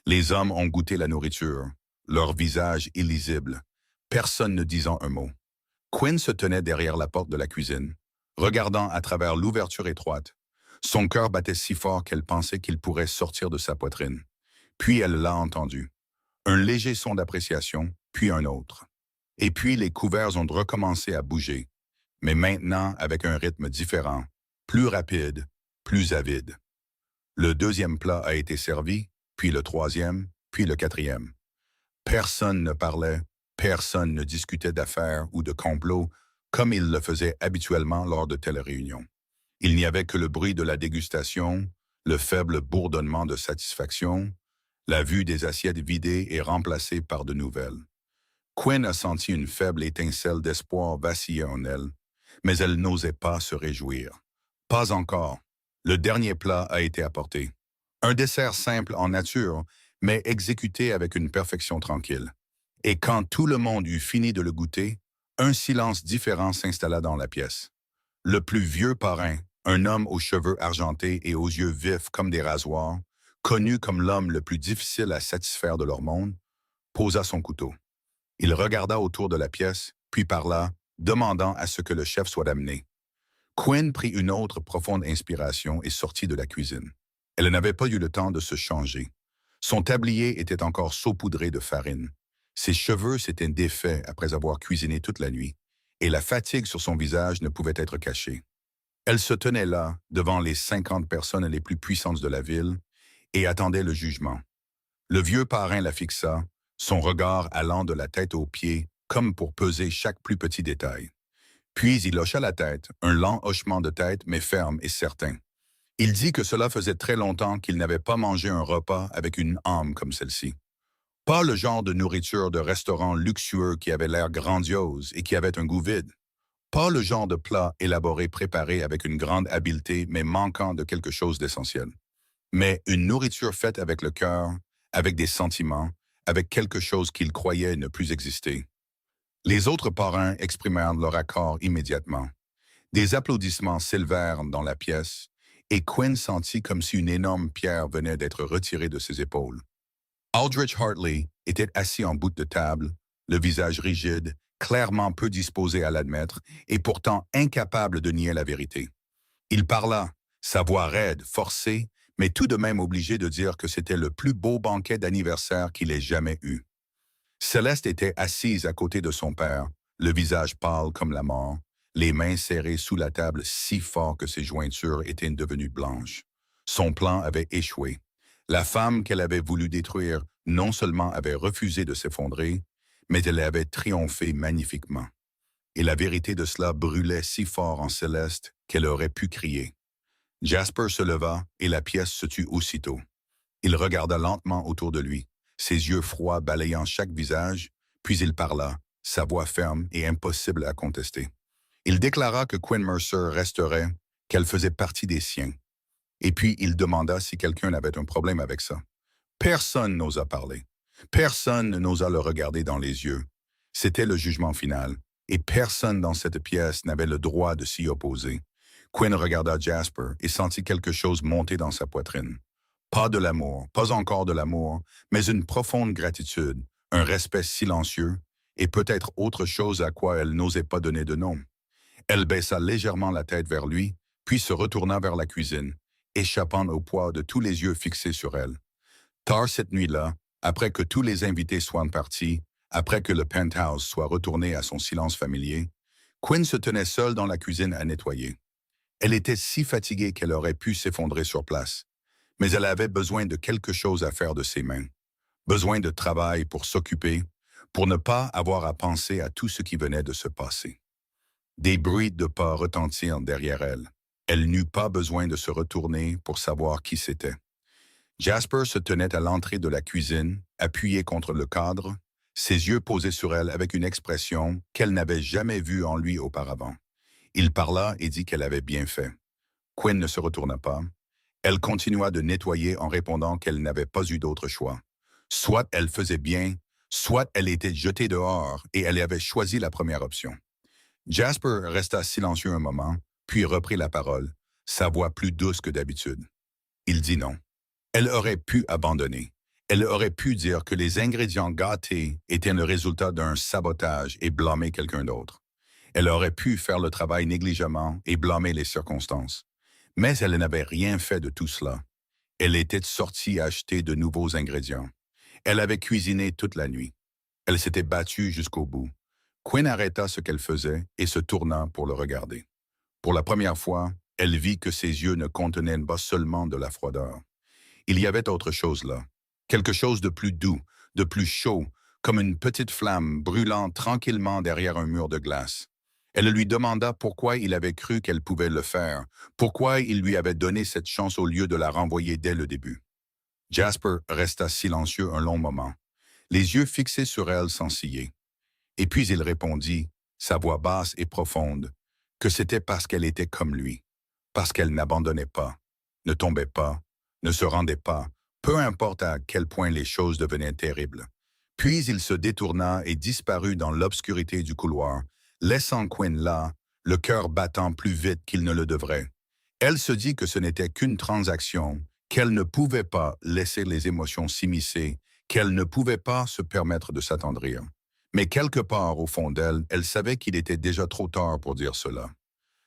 [SPEAKER 1] Les hommes ont goûté la nourriture, leur visage illisible, personne ne disant un mot. Quinn se tenait derrière la porte de la cuisine, regardant à travers l'ouverture étroite. Son cœur battait si fort qu'elle pensait qu'il pourrait sortir de sa poitrine. Puis elle l'a entendu. Un léger son d'appréciation, puis un autre. Et puis les couverts ont recommencé à bouger, mais maintenant avec un rythme différent, plus rapide, plus avide. Le deuxième plat a été servi, puis le troisième, puis le quatrième. Personne ne parlait, personne ne discutait d'affaires ou de complots comme il le faisait habituellement lors de telles réunions. Il n'y avait que le bruit de la dégustation, le faible bourdonnement de satisfaction, la vue des assiettes vidées et remplacées par de nouvelles. Quinn a senti une faible étincelle d'espoir vaciller en elle, mais elle n'osait pas se réjouir. Pas encore. Le dernier plat a été apporté. Un dessert simple en nature, mais exécuté avec une perfection tranquille. Et quand tout le monde eut fini de le goûter, un silence différent s'installa dans la pièce. Le plus vieux parrain, un homme aux cheveux argentés et aux yeux vifs comme des rasoirs, connu comme l'homme le plus difficile à satisfaire de leur monde, posa son couteau. Il regarda autour de la pièce, puis parla, demandant à ce que le chef soit amené. Quinn prit une autre profonde inspiration et sortit de la cuisine. Elle n'avait pas eu le temps de se changer. Son tablier était encore saupoudré de farine. Ses cheveux s'étaient défaits après avoir cuisiné toute la nuit, et la fatigue sur son visage ne pouvait être cachée. Elle se tenait là, devant les 50 personnes les plus puissantes de la ville, et attendait le jugement. Le vieux parrain la fixa, son regard allant de la tête aux pieds, comme pour peser chaque plus petit détail. Puis il hocha la tête, un lent hochement de tête, mais ferme et certain. Il dit que cela faisait très longtemps qu'il n'avait pas mangé un repas avec une âme comme celle-ci. Pas le genre de nourriture de restaurant luxueux qui avait l'air grandiose et qui avait un goût vide. Pas le genre de plat élaboré préparé avec une grande habileté mais manquant de quelque chose d'essentiel. Mais une nourriture faite avec le cœur, avec des sentiments, avec quelque chose qu'il croyait ne plus exister. Les autres parrains exprimèrent leur accord immédiatement. Des applaudissements s'élevèrent dans la pièce, et Quinn sentit comme si une énorme pierre venait d'être retirée de ses épaules. Aldrich Hartley était assis en bout de table, le visage rigide, clairement peu disposé à l'admettre, et pourtant incapable de nier la vérité. Il parla, sa voix raide, forcée, mais tout de même obligé de dire que c'était le plus beau banquet d'anniversaire qu'il ait jamais eu. Céleste était assise à côté de son père, le visage pâle comme la mort, les mains serrées sous la table si fort que ses jointures étaient devenues blanches. Son plan avait échoué. La femme qu'elle avait voulu détruire non seulement avait refusé de s'effondrer, mais elle avait triomphé magnifiquement. Et la vérité de cela brûlait si fort en Céleste qu'elle aurait pu crier. Jasper se leva et la pièce se tut aussitôt. Il regarda lentement autour de lui, ses yeux froids balayant chaque visage, puis il parla, sa voix ferme et impossible à contester. Il déclara que Quinn Mercer resterait, qu'elle faisait partie des siens. Et puis il demanda si quelqu'un avait un problème avec ça. Personne n'osa parler. Personne n'osa le regarder dans les yeux. C'était le jugement final, et personne dans cette pièce n'avait le droit de s'y opposer. Quinn regarda Jasper et sentit quelque chose monter dans sa poitrine. Pas de l'amour, pas encore de l'amour, mais une profonde gratitude, un respect silencieux, et peut-être autre chose à quoi elle n'osait pas donner de nom. Elle baissa légèrement la tête vers lui, puis se retourna vers la cuisine, échappant au poids de tous les yeux fixés sur elle. Tard cette nuit-là, après que tous les invités soient partis, après que le penthouse soit retourné à son silence familier, Quinn se tenait seule dans la cuisine à nettoyer. Elle était si fatiguée qu'elle aurait pu s'effondrer sur place, mais elle avait besoin de quelque chose à faire de ses mains, besoin de travail pour s'occuper, pour ne pas avoir à penser à tout ce qui venait de se passer. Des bruits de pas retentirent derrière elle. Elle n'eut pas besoin de se retourner pour savoir qui c'était. Jasper se tenait à l'entrée de la cuisine, appuyé contre le cadre, ses yeux posés sur elle avec une expression qu'elle n'avait jamais vue en lui auparavant. Il parla et dit qu'elle avait bien fait. Quinn ne se retourna pas. Elle continua de nettoyer en répondant qu'elle n'avait pas eu d'autre choix. Soit elle faisait bien, soit elle était jetée dehors et elle avait choisi la première option. Jasper resta silencieux un moment, puis reprit la parole, sa voix plus douce que d'habitude. Il dit non. Elle aurait pu abandonner. Elle aurait pu dire que les ingrédients gâtés étaient le résultat d'un sabotage et blâmer quelqu'un d'autre. Elle aurait pu faire le travail négligemment et blâmer les circonstances. Mais elle n'avait rien fait de tout cela. Elle était sortie acheter de nouveaux ingrédients. Elle avait cuisiné toute la nuit. Elle s'était battue jusqu'au bout. Quinn arrêta ce qu'elle faisait et se tourna pour le regarder. Pour la première fois, elle vit que ses yeux ne contenaient pas seulement de la froideur. Il y avait autre chose là, quelque chose de plus doux, de plus chaud, comme une petite flamme brûlant tranquillement derrière un mur de glace. Elle lui demanda pourquoi il avait cru qu'elle pouvait le faire, pourquoi il lui avait donné cette chance au lieu de la renvoyer dès le début. Jasper resta silencieux un long moment, les yeux fixés sur elle sans ciller. Et puis il répondit, sa voix basse et profonde, que c'était parce qu'elle était comme lui, parce qu'elle n'abandonnait pas, ne tombait pas, ne se rendait pas, peu importe à quel point les choses devenaient terribles. Puis il se détourna et disparut dans l'obscurité du couloir, laissant Quinn là, le cœur battant plus vite qu'il ne le devrait. Elle se dit que ce n'était qu'une transaction, qu'elle ne pouvait pas laisser les émotions s'immiscer, qu'elle ne pouvait pas se permettre de s'attendrir. Mais quelque part au fond d'elle, elle savait qu'il était déjà trop tard pour dire cela.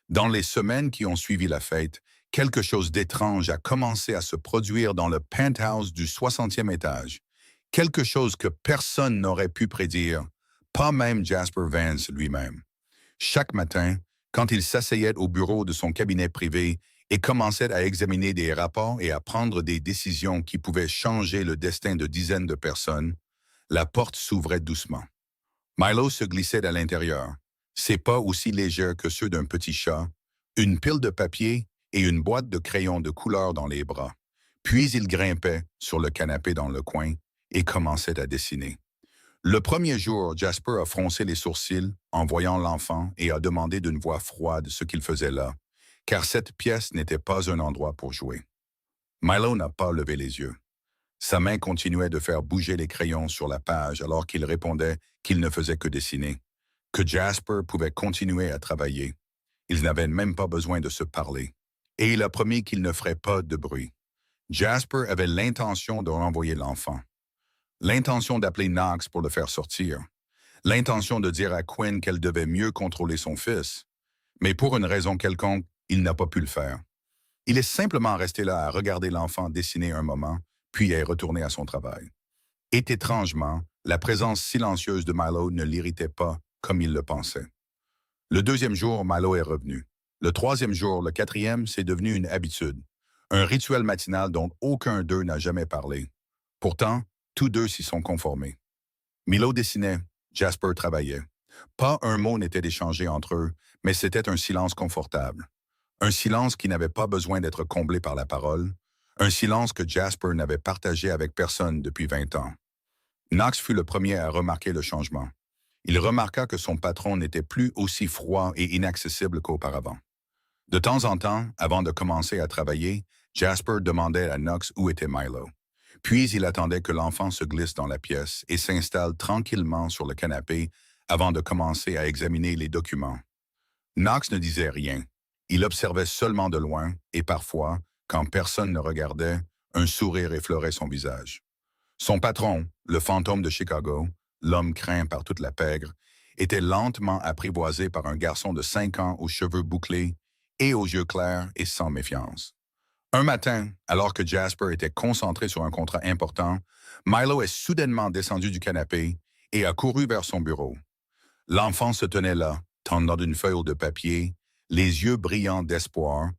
[SPEAKER 1] Dans les semaines qui ont suivi la fête, quelque chose d'étrange a commencé à se produire dans le penthouse du 60e étage. Quelque chose que personne n'aurait pu prédire, pas même Jasper Vance lui-même. Chaque matin, quand il s'asseyait au bureau de son cabinet privé et commençait à examiner des rapports et à prendre des décisions qui pouvaient changer le destin de dizaines de personnes, la porte s'ouvrait doucement. Milo se glissait à l'intérieur, ses pas aussi légers que ceux d'un petit chat, une pile de papier et une boîte de crayons de couleur dans les bras. Puis il grimpait sur le canapé dans le coin et commençait à dessiner. Le premier jour, Jasper a froncé les sourcils en voyant l'enfant et a demandé d'une voix froide ce qu'il faisait là, car cette pièce n'était pas un endroit pour jouer. Milo n'a pas levé les yeux. Sa main continuait de faire bouger les crayons sur la page alors qu'il répondait qu'il ne faisait que dessiner, que Jasper pouvait continuer à travailler. Ils n'avaient même pas besoin de se parler. Et il a promis qu'il ne ferait pas de bruit. Jasper avait l'intention de renvoyer l'enfant. L'intention d'appeler Knox pour le faire sortir. L'intention de dire à Quinn qu'elle devait mieux contrôler son fils. Mais pour une raison quelconque, il n'a pas pu le faire. Il est simplement resté là à regarder l'enfant dessiner un moment, puis est retourné à son travail. Et étrangement, la présence silencieuse de Milo ne l'irritait pas comme il le pensait. Le deuxième jour, Milo est revenu. Le troisième jour, le quatrième, c'est devenu une habitude. Un rituel matinal dont aucun d'eux n'a jamais parlé. Pourtant, tous deux s'y sont conformés. Milo dessinait, Jasper travaillait. Pas un mot n'était échangé entre eux, mais c'était un silence confortable. Un silence qui n'avait pas besoin d'être comblé par la parole, un silence que Jasper n'avait partagé avec personne depuis 20 ans. Knox fut le premier à remarquer le changement. Il remarqua que son patron n'était plus aussi froid et inaccessible qu'auparavant. De temps en temps, avant de commencer à travailler, Jasper demandait à Knox où était Milo. Puis il attendait que l'enfant se glisse dans la pièce et s'installe tranquillement sur le canapé avant de commencer à examiner les documents. Knox ne disait rien. Il observait seulement de loin et parfois, quand personne ne regardait, un sourire effleurait son visage. Son patron, le fantôme de Chicago, l'homme craint par toute la pègre, était lentement apprivoisé par un garçon de 5 ans aux cheveux bouclés et aux yeux clairs et sans méfiance. Un matin, alors que Jasper était concentré sur un contrat important, Milo est soudainement descendu du canapé et a couru vers son bureau. L'enfant se tenait là, tendant une feuille de papier, les yeux brillants d'espoir,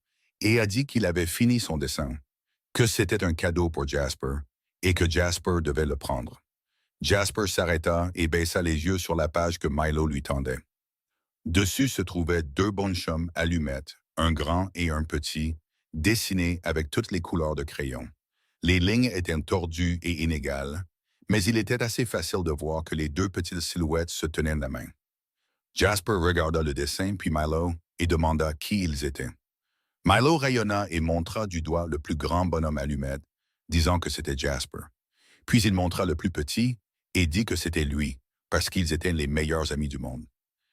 [SPEAKER 1] et a dit qu'il avait fini son dessin, que c'était un cadeau pour Jasper et que Jasper devait le prendre. Jasper s'arrêta et baissa les yeux sur la page que Milo lui tendait. Dessus se trouvaient 2 bonshommes allumettes, un grand et un petit, dessinés avec toutes les couleurs de crayon. Les lignes étaient tordues et inégales, mais il était assez facile de voir que les 2 petites silhouettes se tenaient la main. Jasper regarda le dessin puis Milo et demanda qui ils étaient. Milo rayonna et montra du doigt le plus grand bonhomme allumette, disant que c'était Jasper. Puis il montra le plus petit et dit que c'était lui, parce qu'ils étaient les meilleurs amis du monde.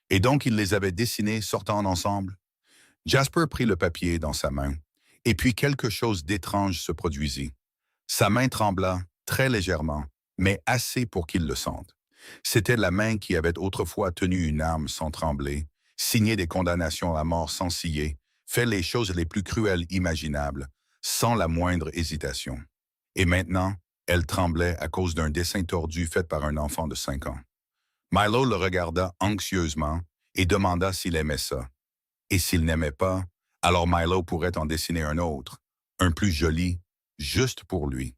[SPEAKER 1] Et donc il les avait dessinés sortant ensemble. Jasper prit le papier dans sa main, et puis quelque chose d'étrange se produisit. Sa main trembla, très légèrement, mais assez pour qu'il le sente. C'était la main qui avait autrefois tenu une arme sans trembler, signé des condamnations à mort sans ciller, fait les choses les plus cruelles imaginables, sans la moindre hésitation. Et maintenant, elle tremblait à cause d'un dessin tordu fait par un enfant de 5 ans. Milo le regarda anxieusement et demanda s'il aimait ça. Et s'il n'aimait pas, alors Milo pourrait en dessiner un autre, un plus joli, juste pour lui.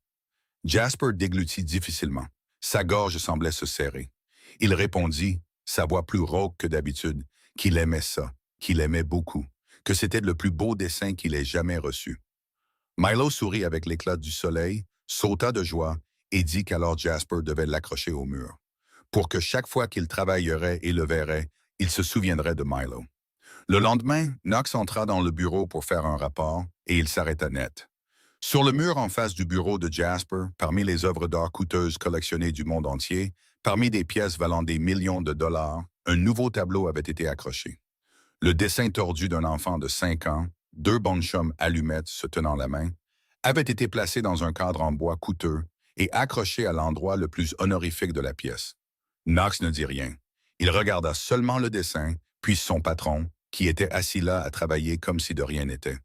[SPEAKER 1] Jasper déglutit difficilement. Sa gorge semblait se serrer. Il répondit, sa voix plus rauque que d'habitude, qu'il aimait ça, qu'il aimait beaucoup, que c'était le plus beau dessin qu'il ait jamais reçu. Milo sourit avec l'éclat du soleil, sauta de joie et dit qu'alors Jasper devait l'accrocher au mur, pour que chaque fois qu'il travaillerait et le verrait, il se souviendrait de Milo. Le lendemain, Knox entra dans le bureau pour faire un rapport et il s'arrêta net. Sur le mur en face du bureau de Jasper, parmi les œuvres d'art coûteuses collectionnées du monde entier, parmi des pièces valant des millions de dollars, un nouveau tableau avait été accroché. Le dessin tordu d'un enfant de 5 ans, deux bonshommes allumettes se tenant la main, avait été placé dans un cadre en bois coûteux et accroché à l'endroit le plus honorifique de la pièce. Knox ne dit rien. Il regarda seulement le dessin, puis son patron, qui était assis là à travailler comme si de rien n'était.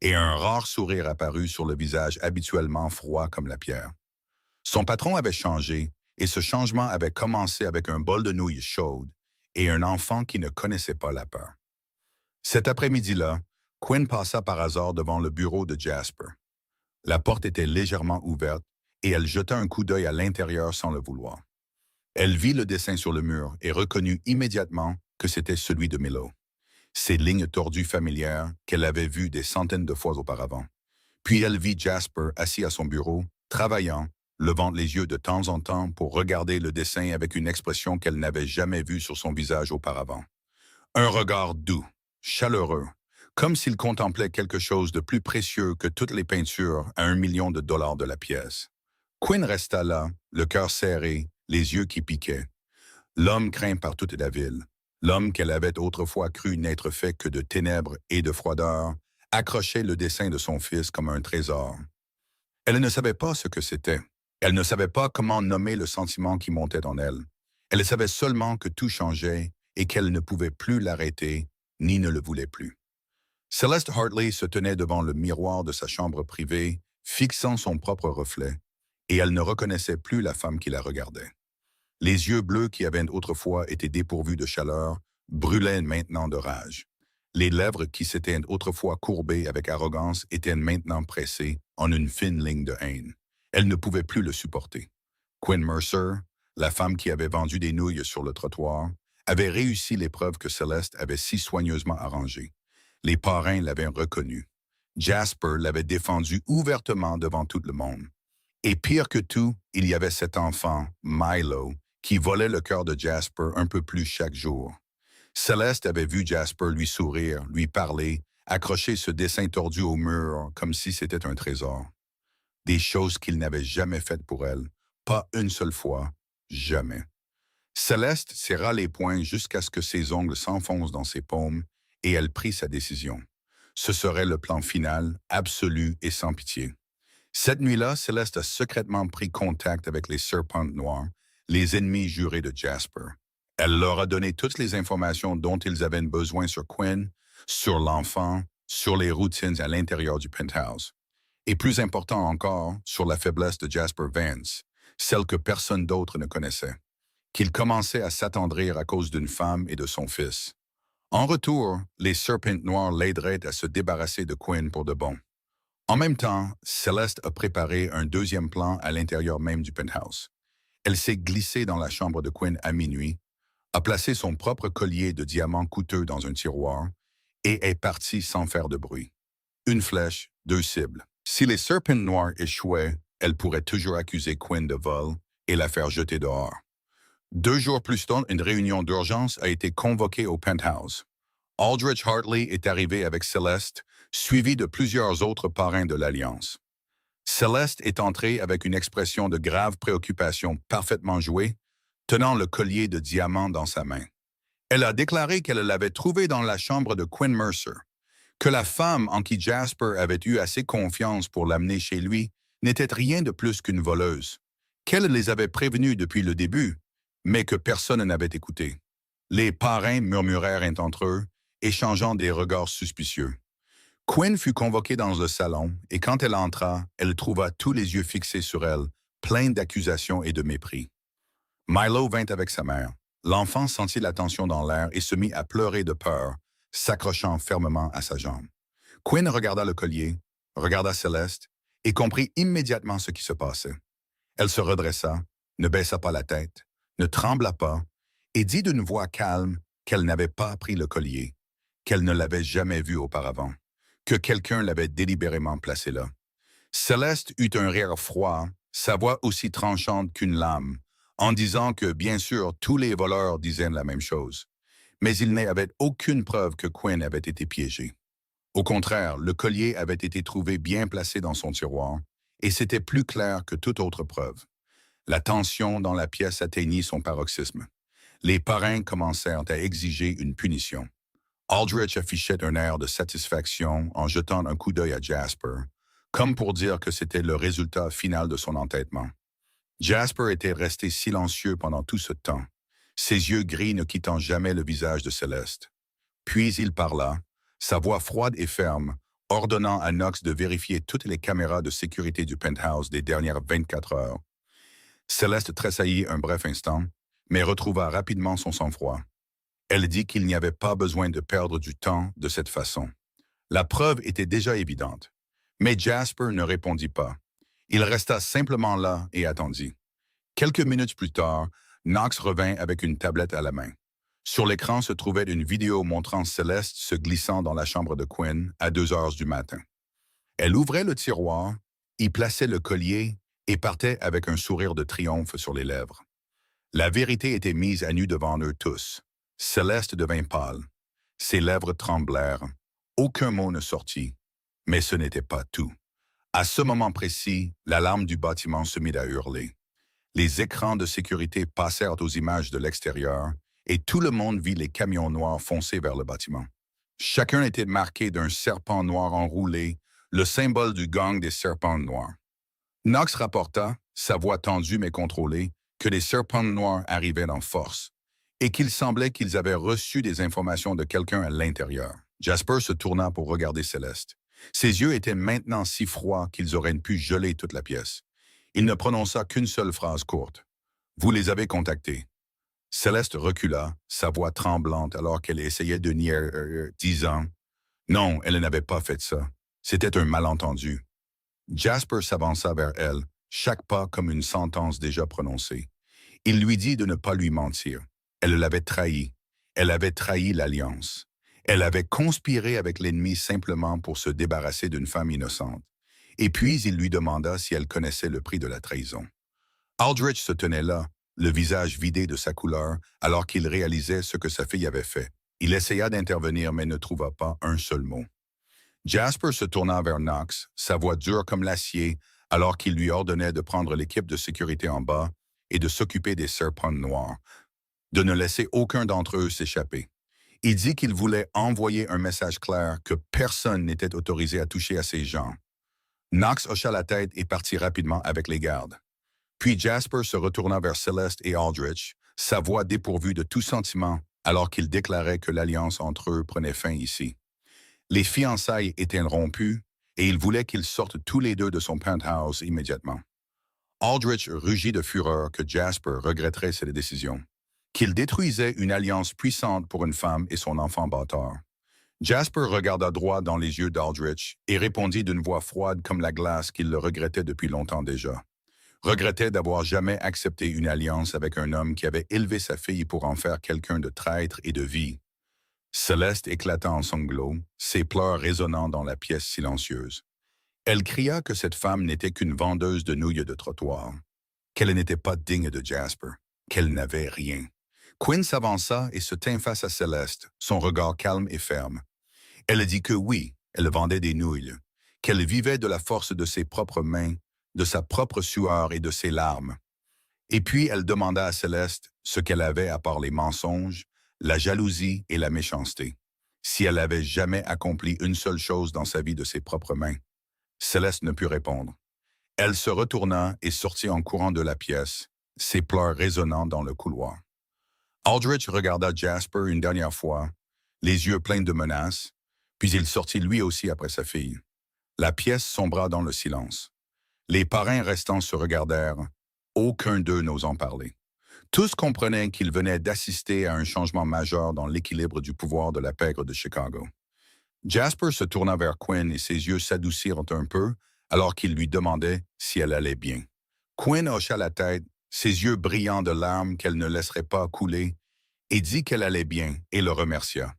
[SPEAKER 1] Et un rare sourire apparut sur le visage habituellement froid comme la pierre. Son patron avait changé, et ce changement avait commencé avec un bol de nouilles chaudes et un enfant qui ne connaissait pas la peur. Cet après-midi-là, Quinn passa par hasard devant le bureau de Jasper. La porte était légèrement ouverte, et elle jeta un coup d'œil à l'intérieur sans le vouloir. Elle vit le dessin sur le mur et reconnut immédiatement que c'était celui de Milo. Ces lignes tordues familières qu'elle avait vues des centaines de fois auparavant. Puis elle vit Jasper assis à son bureau, travaillant, levant les yeux de temps en temps pour regarder le dessin avec une expression qu'elle n'avait jamais vue sur son visage auparavant. Un regard doux, chaleureux, comme s'il contemplait quelque chose de plus précieux que toutes les peintures à $1 million de la pièce. Quinn resta là, le cœur serré, les yeux qui piquaient. L'homme craint par toute la ville. L'homme qu'elle avait autrefois cru n'être fait que de ténèbres et de froideur, accrochait le dessin de son fils comme un trésor. Elle ne savait pas ce que c'était. Elle ne savait pas comment nommer le sentiment qui montait en elle. Elle savait seulement que tout changeait et qu'elle ne pouvait plus l'arrêter, ni ne le voulait plus. Celeste Hartley se tenait devant le miroir de sa chambre privée, fixant son propre reflet, et elle ne reconnaissait plus la femme qui la regardait. Les yeux bleus qui avaient autrefois été dépourvus de chaleur brûlaient maintenant de rage. Les lèvres qui s'étaient autrefois courbées avec arrogance étaient maintenant pressées en une fine ligne de haine. Elle ne pouvait plus le supporter. Quinn Mercer, la femme qui avait vendu des nouilles sur le trottoir, avait réussi l'épreuve que Celeste avait si soigneusement arrangée. Les parrains l'avaient reconnu. Jasper l'avait défendu ouvertement devant tout le monde. Et pire que tout, il y avait cet enfant, Milo, qui volait le cœur de Jasper un peu plus chaque jour. Celeste avait vu Jasper lui sourire, lui parler, accrocher ce dessin tordu au mur comme si c'était un trésor. Des choses qu'il n'avait jamais faites pour elle, pas une seule fois, jamais. Celeste serra les poings jusqu'à ce que ses ongles s'enfoncent dans ses paumes et elle prit sa décision. Ce serait le plan final, absolu et sans pitié. Cette nuit-là, Celeste a secrètement pris contact avec les Serpents Noirs, les ennemis jurés de Jasper. Elle leur a donné toutes les informations dont ils avaient besoin sur Quinn, sur l'enfant, sur les routines à l'intérieur du penthouse. Et plus important encore, sur la faiblesse de Jasper Vance, celle que personne d'autre ne connaissait, qu'il commençait à s'attendrir à cause d'une femme et de son fils. En retour, les Serpents Noirs l'aideraient à se débarrasser de Quinn pour de bon. En même temps, Celeste a préparé un deuxième plan à l'intérieur même du penthouse. Elle s'est glissée dans la chambre de Quinn à minuit, a placé son propre collier de diamants coûteux dans un tiroir et est partie sans faire de bruit. Une flèche, deux cibles. Si les Serpents Noirs échouaient, elle pourrait toujours accuser Quinn de vol et la faire jeter dehors. 2 jours plus tard, une réunion d'urgence a été convoquée au penthouse. Aldrich Hartley est arrivé avec Celeste, suivi de plusieurs autres parrains de l'Alliance. Celeste est entrée avec une expression de grave préoccupation parfaitement jouée, tenant le collier de diamants dans sa main. Elle a déclaré qu'elle l'avait trouvé dans la chambre de Quinn Mercer, que la femme en qui Jasper avait eu assez confiance pour l'amener chez lui n'était rien de plus qu'une voleuse, qu'elle les avait prévenus depuis le début, mais que personne n'avait écouté. Les parrains murmurèrent entre eux, échangeant des regards suspicieux. Quinn fut convoquée dans le salon, et quand elle entra, elle trouva tous les yeux fixés sur elle, pleins d'accusations et de mépris. Milo vint avec sa mère. L'enfant sentit la tension dans l'air et se mit à pleurer de peur, s'accrochant fermement à sa jambe. Quinn regarda le collier, regarda Celeste, et comprit immédiatement ce qui se passait. Elle se redressa, ne baissa pas la tête, ne trembla pas, et dit d'une voix calme, qu'elle n'avait pas pris le collier, qu'elle ne l'avait jamais vu auparavant, que quelqu'un l'avait délibérément placé là. Céleste eut un rire froid, sa voix aussi tranchante qu'une lame, en disant que, bien sûr, tous les voleurs disaient la même chose. Mais il n'y avait aucune preuve que Quinn avait été piégé. Au contraire, le collier avait été trouvé bien placé dans son tiroir, et c'était plus clair que toute autre preuve. La tension dans la pièce atteignit son paroxysme. Les parrains commencèrent à exiger une punition. Aldrich affichait un air de satisfaction en jetant un coup d'œil à Jasper, comme pour dire que c'était le résultat final de son entêtement. Jasper était resté silencieux pendant tout ce temps, ses yeux gris ne quittant jamais le visage de Céleste. Puis il parla, sa voix froide et ferme, ordonnant à Knox de vérifier toutes les caméras de sécurité du penthouse des dernières 24 heures. Céleste tressaillit un bref instant, mais retrouva rapidement son sang-froid. Elle dit qu'il n'y avait pas besoin de perdre du temps de cette façon. La preuve était déjà évidente. Mais Jasper ne répondit pas. Il resta simplement là et attendit. Quelques minutes plus tard, Knox revint avec une tablette à la main. Sur l'écran se trouvait une vidéo montrant Céleste se glissant dans la chambre de Quinn à 2 heures du matin. Elle ouvrait le tiroir, y plaçait le collier et partait avec un sourire de triomphe sur les lèvres. La vérité était mise à nu devant eux tous. Céleste devint pâle. Ses lèvres tremblèrent. Aucun mot ne sortit. Mais ce n'était pas tout. À ce moment précis, l'alarme du bâtiment se mit à hurler. Les écrans de sécurité passèrent aux images de l'extérieur et tout le monde vit les camions noirs foncer vers le bâtiment. Chacun était marqué d'un serpent noir enroulé, le symbole du gang des serpents noirs. Knox rapporta, sa voix tendue mais contrôlée, que les serpents noirs arrivaient en force et qu'il semblait qu'ils avaient reçu des informations de quelqu'un à l'intérieur. Jasper se tourna pour regarder Céleste. Ses yeux étaient maintenant si froids qu'ils auraient pu geler toute la pièce. Il ne prononça qu'une seule phrase courte. « Vous les avez contactés. » Céleste recula, sa voix tremblante alors qu'elle essayait de nier, disant « Non, elle n'avait pas fait ça. C'était un malentendu. » Jasper s'avança vers elle, chaque pas comme une sentence déjà prononcée. Il lui dit de ne pas lui mentir. Elle l'avait trahi. Elle avait trahi l'alliance. Elle avait conspiré avec l'ennemi simplement pour se débarrasser d'une femme innocente. Et puis il lui demanda si elle connaissait le prix de la trahison. Aldrich se tenait là, le visage vidé de sa couleur, alors qu'il réalisait ce que sa fille avait fait. Il essaya d'intervenir mais ne trouva pas un seul mot. Jasper se tourna vers Knox, sa voix dure comme l'acier, alors qu'il lui ordonnait de prendre l'équipe de sécurité en bas et de s'occuper des serpents noirs, de ne laisser aucun d'entre eux s'échapper. Il dit qu'il voulait envoyer un message clair que personne n'était autorisé à toucher à ces gens. Knox hocha la tête et partit rapidement avec les gardes. Puis Jasper se retourna vers Céleste et Aldrich, sa voix dépourvue de tout sentiment, alors qu'il déclarait que l'alliance entre eux prenait fin ici. Les fiançailles étaient rompues et il voulait qu'ils sortent tous les deux de son penthouse immédiatement. Aldrich rugit de fureur que Jasper regretterait cette décision, qu'il détruisait une alliance puissante pour une femme et son enfant bâtard. Jasper regarda droit dans les yeux d'Aldrich et répondit d'une voix froide comme la glace qu'il le regrettait depuis longtemps déjà. Regrettait d'avoir jamais accepté une alliance avec un homme qui avait élevé sa fille pour en faire quelqu'un de traître et de vie. Céleste éclata en sanglots, ses pleurs résonnant dans la pièce silencieuse. Elle cria que cette femme n'était qu'une vendeuse de nouilles de trottoir, qu'elle n'était pas digne de Jasper, qu'elle n'avait rien. Quinn s'avança et se tint face à Céleste, son regard calme et ferme. Elle dit que oui, elle vendait des nouilles, qu'elle vivait de la force de ses propres mains, de sa propre sueur et de ses larmes. Et puis elle demanda à Céleste ce qu'elle avait à part les mensonges, la jalousie et la méchanceté, si elle avait jamais accompli une seule chose dans sa vie de ses propres mains. Céleste ne put répondre. Elle se retourna et sortit en courant de la pièce, ses pleurs résonnant dans le couloir. Aldrich regarda Jasper une dernière fois, les yeux pleins de menaces, puis il sortit lui aussi après sa fille. La pièce sombra dans le silence. Les parrains restants se regardèrent, aucun d'eux n'osant parler. Tous comprenaient qu'ils venaient d'assister à un changement majeur dans l'équilibre du pouvoir de la pègre de Chicago. Jasper se tourna vers Quinn et ses yeux s'adoucirent un peu alors qu'il lui demandait si elle allait bien. Quinn hocha la tête, ses yeux brillants de larmes qu'elle ne laisserait pas couler, et dit qu'elle allait bien et le remercia.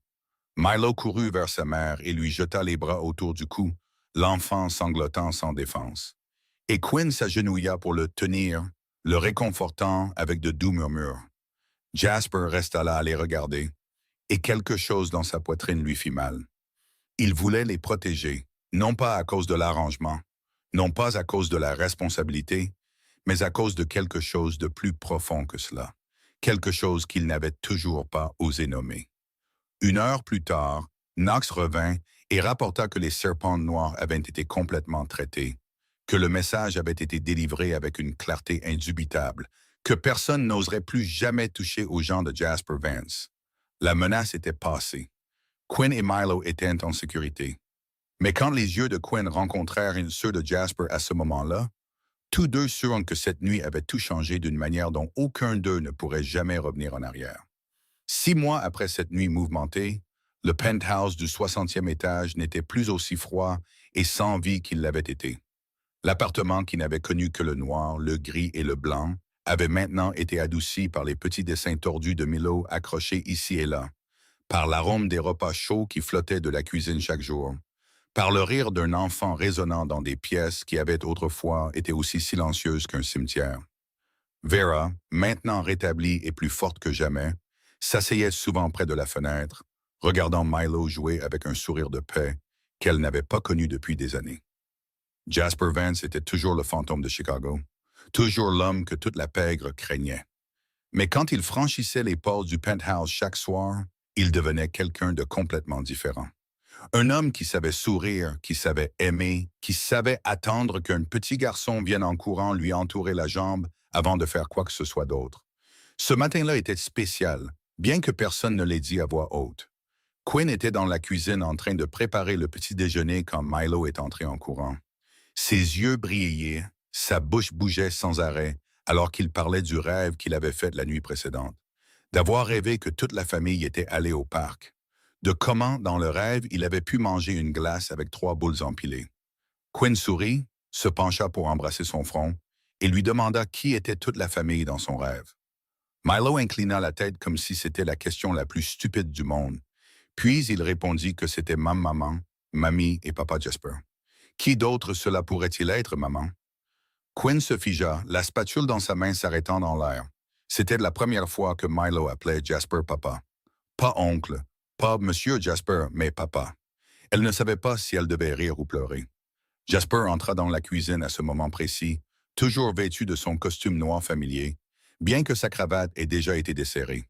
[SPEAKER 1] Milo courut vers sa mère et lui jeta les bras autour du cou, l'enfant sanglotant sans défense. Et Quinn s'agenouilla pour le tenir, le réconfortant avec de doux murmures. Jasper resta là à les regarder, et quelque chose dans sa poitrine lui fit mal. Il voulait les protéger, non pas à cause de l'arrangement, non pas à cause de la responsabilité, mais à cause de quelque chose de plus profond que cela, quelque chose qu'il n'avait toujours pas osé nommer. 1 heure plus tard, Knox revint et rapporta que les serpents noirs avaient été complètement traités, que le message avait été délivré avec une clarté indubitable, que personne n'oserait plus jamais toucher aux gens de Jasper Vance. La menace était passée. Quinn et Milo étaient en sécurité. Mais quand les yeux de Quinn rencontrèrent ceux de Jasper à ce moment-là, tous deux surent que cette nuit avait tout changé d'une manière dont aucun d'eux ne pourrait jamais revenir en arrière. 6 mois après cette nuit mouvementée, le penthouse du 60e étage n'était plus aussi froid et sans vie qu'il l'avait été. L'appartement qui n'avait connu que le noir, le gris et le blanc avait maintenant été adouci par les petits dessins tordus de Milo accrochés ici et là, par l'arôme des repas chauds qui flottaient de la cuisine chaque jour, par le rire d'un enfant résonnant dans des pièces qui avaient autrefois été aussi silencieuses qu'un cimetière. Vera, maintenant rétablie et plus forte que jamais, s'asseyait souvent près de la fenêtre, regardant Milo jouer avec un sourire de paix qu'elle n'avait pas connu depuis des années. Jasper Vance était toujours le fantôme de Chicago, toujours l'homme que toute la pègre craignait. Mais quand il franchissait les portes du penthouse chaque soir, il devenait quelqu'un de complètement différent. Un homme qui savait sourire, qui savait aimer, qui savait attendre qu'un petit garçon vienne en courant lui entourer la jambe avant de faire quoi que ce soit d'autre. Ce matin-là était spécial, bien que personne ne l'ait dit à voix haute. Quinn était dans la cuisine en train de préparer le petit déjeuner quand Milo est entré en courant. Ses yeux brillaient, sa bouche bougeait sans arrêt, alors qu'il parlait du rêve qu'il avait fait la nuit précédente. D'avoir rêvé que toute la famille était allée au parc. De comment, dans le rêve, il avait pu manger une glace avec 3 boules empilées. Quinn sourit, se pencha pour embrasser son front, et lui demanda qui était toute la famille dans son rêve. Milo inclina la tête comme si c'était la question la plus stupide du monde. Puis il répondit que c'était maman, mamie et papa Jasper. Qui d'autre cela pourrait-il être, maman? Quinn se figea, la spatule dans sa main s'arrêtant dans l'air. C'était la première fois que Milo appelait Jasper papa. Pas oncle, pas monsieur Jasper, mais papa. Elle ne savait pas si elle devait rire ou pleurer. Jasper entra dans la cuisine à ce moment précis, toujours vêtu de son costume noir familier, bien que sa cravate ait déjà été desserrée.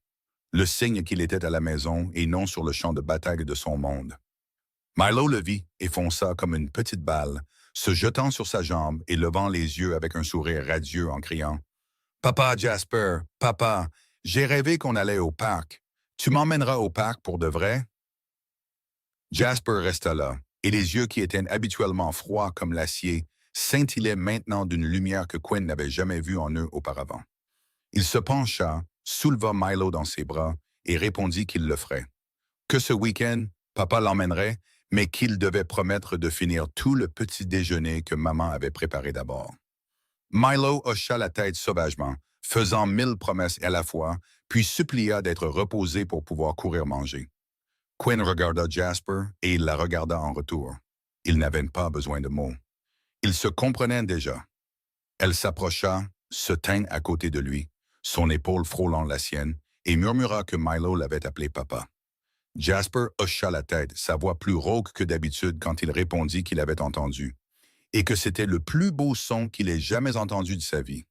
[SPEAKER 1] Le signe qu'il était à la maison et non sur le champ de bataille de son monde. Milo le vit et fonça comme une petite balle, se jetant sur sa jambe et levant les yeux avec un sourire radieux en criant « Papa Jasper, papa, j'ai rêvé qu'on allait au parc. Tu m'emmèneras au parc pour de vrai? » Jasper resta là, et les yeux qui étaient habituellement froids comme l'acier scintillaient maintenant d'une lumière que Quinn n'avait jamais vue en eux auparavant. Il se pencha, souleva Milo dans ses bras et répondit qu'il le ferait. Que ce week-end, papa l'emmènerait, mais qu'il devait promettre de finir tout le petit déjeuner que maman avait préparé d'abord. Milo hocha la tête sauvagement, faisant 1000 promesses à la fois, puis supplia d'être reposé pour pouvoir courir manger. Quinn regarda Jasper et il la regarda en retour. Ils n'avaient pas besoin de mots. Ils se comprenaient déjà. Elle s'approcha, se tint à côté de lui, son épaule frôlant la sienne, et murmura que Milo l'avait appelé papa. Jasper hocha la tête, sa voix plus rauque que d'habitude quand il répondit qu'il avait entendu, et que c'était le plus beau son qu'il ait jamais entendu de sa vie.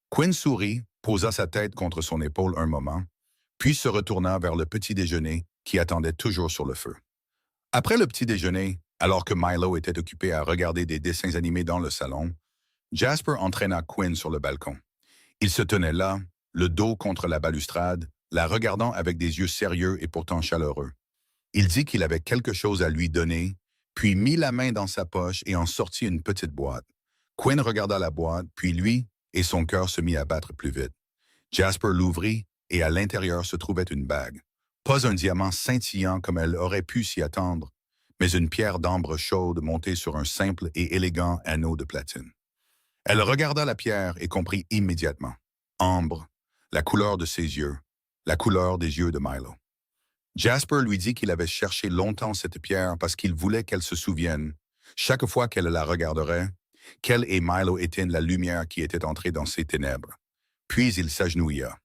[SPEAKER 1] Quinn sourit, posa sa tête contre son épaule un moment, puis se retourna vers le petit déjeuner qui attendait toujours sur le feu. Après le petit déjeuner, alors que Milo était occupé à regarder des dessins animés dans le salon, Jasper entraîna Quinn sur le balcon. Il se tenait là, le dos contre la balustrade, la regardant avec des yeux sérieux et pourtant chaleureux. Il dit qu'il avait quelque chose à lui donner, puis mit la main dans sa poche et en sortit une petite boîte. Quinn regarda la boîte, puis lui, et son cœur se mit à battre plus vite. Jasper l'ouvrit, et à l'intérieur se trouvait une bague. Pas un diamant scintillant comme elle aurait pu s'y attendre, mais une pierre d'ambre chaude montée sur un simple et élégant anneau de platine. Elle regarda la pierre et comprit immédiatement. Ambre, la couleur de ses yeux, la couleur des yeux de Milo. Jasper lui dit qu'il avait cherché longtemps cette pierre parce qu'il voulait qu'elle se souvienne, chaque fois qu'elle la regarderait, qu'elle et Milo éteignent la lumière qui était entrée dans ses ténèbres. Puis il s'agenouilla.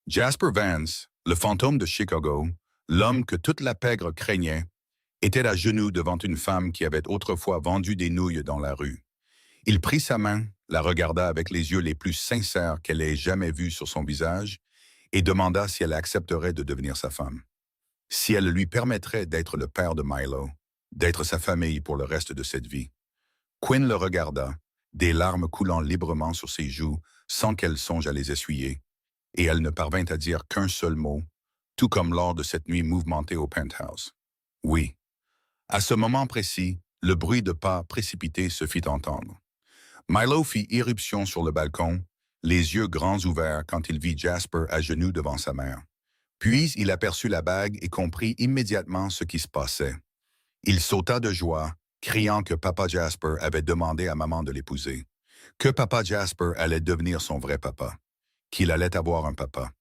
[SPEAKER 1] Jasper Vance, le fantôme de Chicago, l'homme que toute la pègre craignait, était à genoux devant une femme qui avait autrefois vendu des nouilles dans la rue. Il prit sa main, la regarda avec les yeux les plus sincères qu'elle ait jamais vus sur son visage et demanda si elle accepterait de devenir sa femme. Si elle lui permettrait d'être le père de Milo, d'être sa famille pour le reste de cette vie. Quinn le regarda, des larmes coulant librement sur ses joues sans qu'elle songe à les essuyer, et elle ne parvint à dire qu'un seul mot, tout comme lors de cette nuit mouvementée au penthouse. Oui. À ce moment précis, le bruit de pas précipités se fit entendre. Milo fit irruption sur le balcon, les yeux grands ouverts quand il vit Jasper à genoux devant sa mère. Puis il aperçut la bague et comprit immédiatement ce qui se passait. Il sauta de joie, criant que Papa Jasper avait demandé à maman de l'épouser, que Papa Jasper allait devenir son vrai papa, qu'il allait avoir un papa.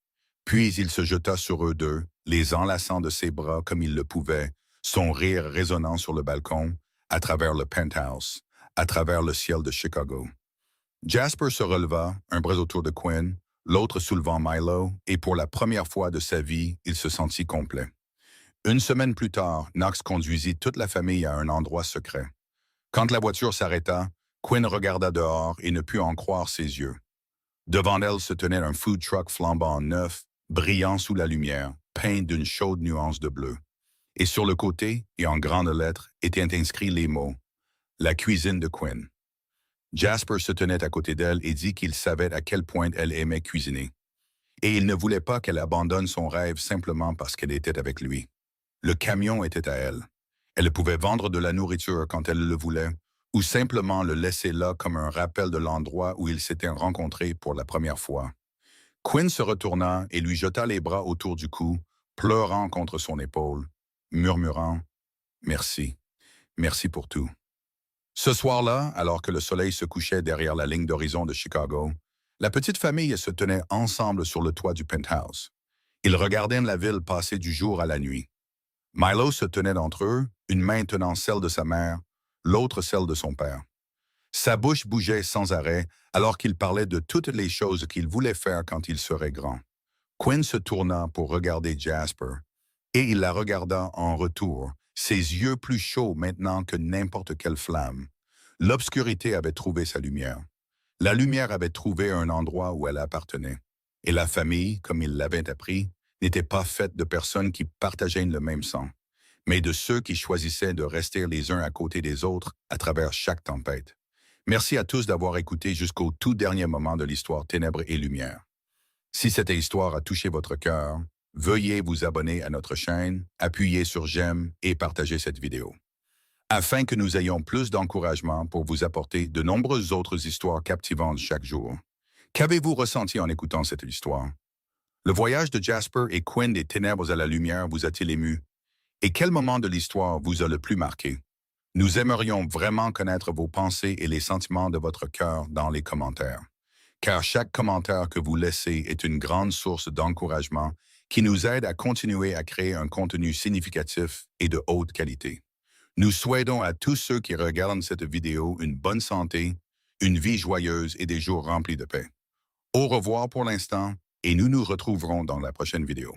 [SPEAKER 1] Puis il se jeta sur eux deux, les enlaçant de ses bras comme il le pouvait, son rire résonnant sur le balcon, à travers le penthouse, à travers le ciel de Chicago. Jasper se releva, un bras autour de Quinn, l'autre soulevant Milo, et pour la première fois de sa vie, il se sentit complet. Une semaine plus tard, Knox conduisit toute la famille à un endroit secret. Quand la voiture s'arrêta, Quinn regarda dehors et ne put en croire ses yeux. Devant elle se tenait un food truck flambant neuf, brillant sous la lumière, peint d'une chaude nuance de bleu. Et sur le côté, et en grandes lettres, étaient inscrits les mots « La cuisine de Quinn ». Jasper se tenait à côté d'elle et dit qu'il savait à quel point elle aimait cuisiner. Et il ne voulait pas qu'elle abandonne son rêve simplement parce qu'elle était avec lui. Le camion était à elle. Elle pouvait vendre de la nourriture quand elle le voulait, ou simplement le laisser là comme un rappel de l'endroit où ils s'étaient rencontrés pour la première fois. Quinn se retourna et lui jeta les bras autour du cou, pleurant contre son épaule, murmurant « Merci, merci pour tout ». Ce soir-là, alors que le soleil se couchait derrière la ligne d'horizon de Chicago, la petite famille se tenait ensemble sur le toit du penthouse. Ils regardaient la ville passer du jour à la nuit. Milo se tenait d'entre eux, une main tenant celle de sa mère, l'autre celle de son père. Sa bouche bougeait sans arrêt alors qu'il parlait de toutes les choses qu'il voulait faire quand il serait grand. Quinn se tourna pour regarder Jasper, et il la regarda en retour, ses yeux plus chauds maintenant que n'importe quelle flamme. L'obscurité avait trouvé sa lumière. La lumière avait trouvé un endroit où elle appartenait. Et la famille, comme il l'avait appris, n'était pas faite de personnes qui partageaient le même sang, mais de ceux qui choisissaient de rester les uns à côté des autres à travers chaque tempête. Merci à tous d'avoir écouté jusqu'au tout dernier moment de l'histoire Ténèbres et Lumière. Si cette histoire a touché votre cœur, veuillez vous abonner à notre chaîne, appuyer sur j'aime et partager cette vidéo, afin que nous ayons plus d'encouragement pour vous apporter de nombreuses autres histoires captivantes chaque jour. Qu'avez-vous ressenti en écoutant cette histoire? Le voyage de Jasper et Quinn des ténèbres à la lumière vous a-t-il ému? Et quel moment de l'histoire vous a le plus marqué? Nous aimerions vraiment connaître vos pensées et les sentiments de votre cœur dans les commentaires, car chaque commentaire que vous laissez est une grande source d'encouragement qui nous aide à continuer à créer un contenu significatif et de haute qualité. Nous souhaitons à tous ceux qui regardent cette vidéo une bonne santé, une vie joyeuse et des jours remplis de paix. Au revoir pour l'instant et nous nous retrouverons dans la prochaine vidéo.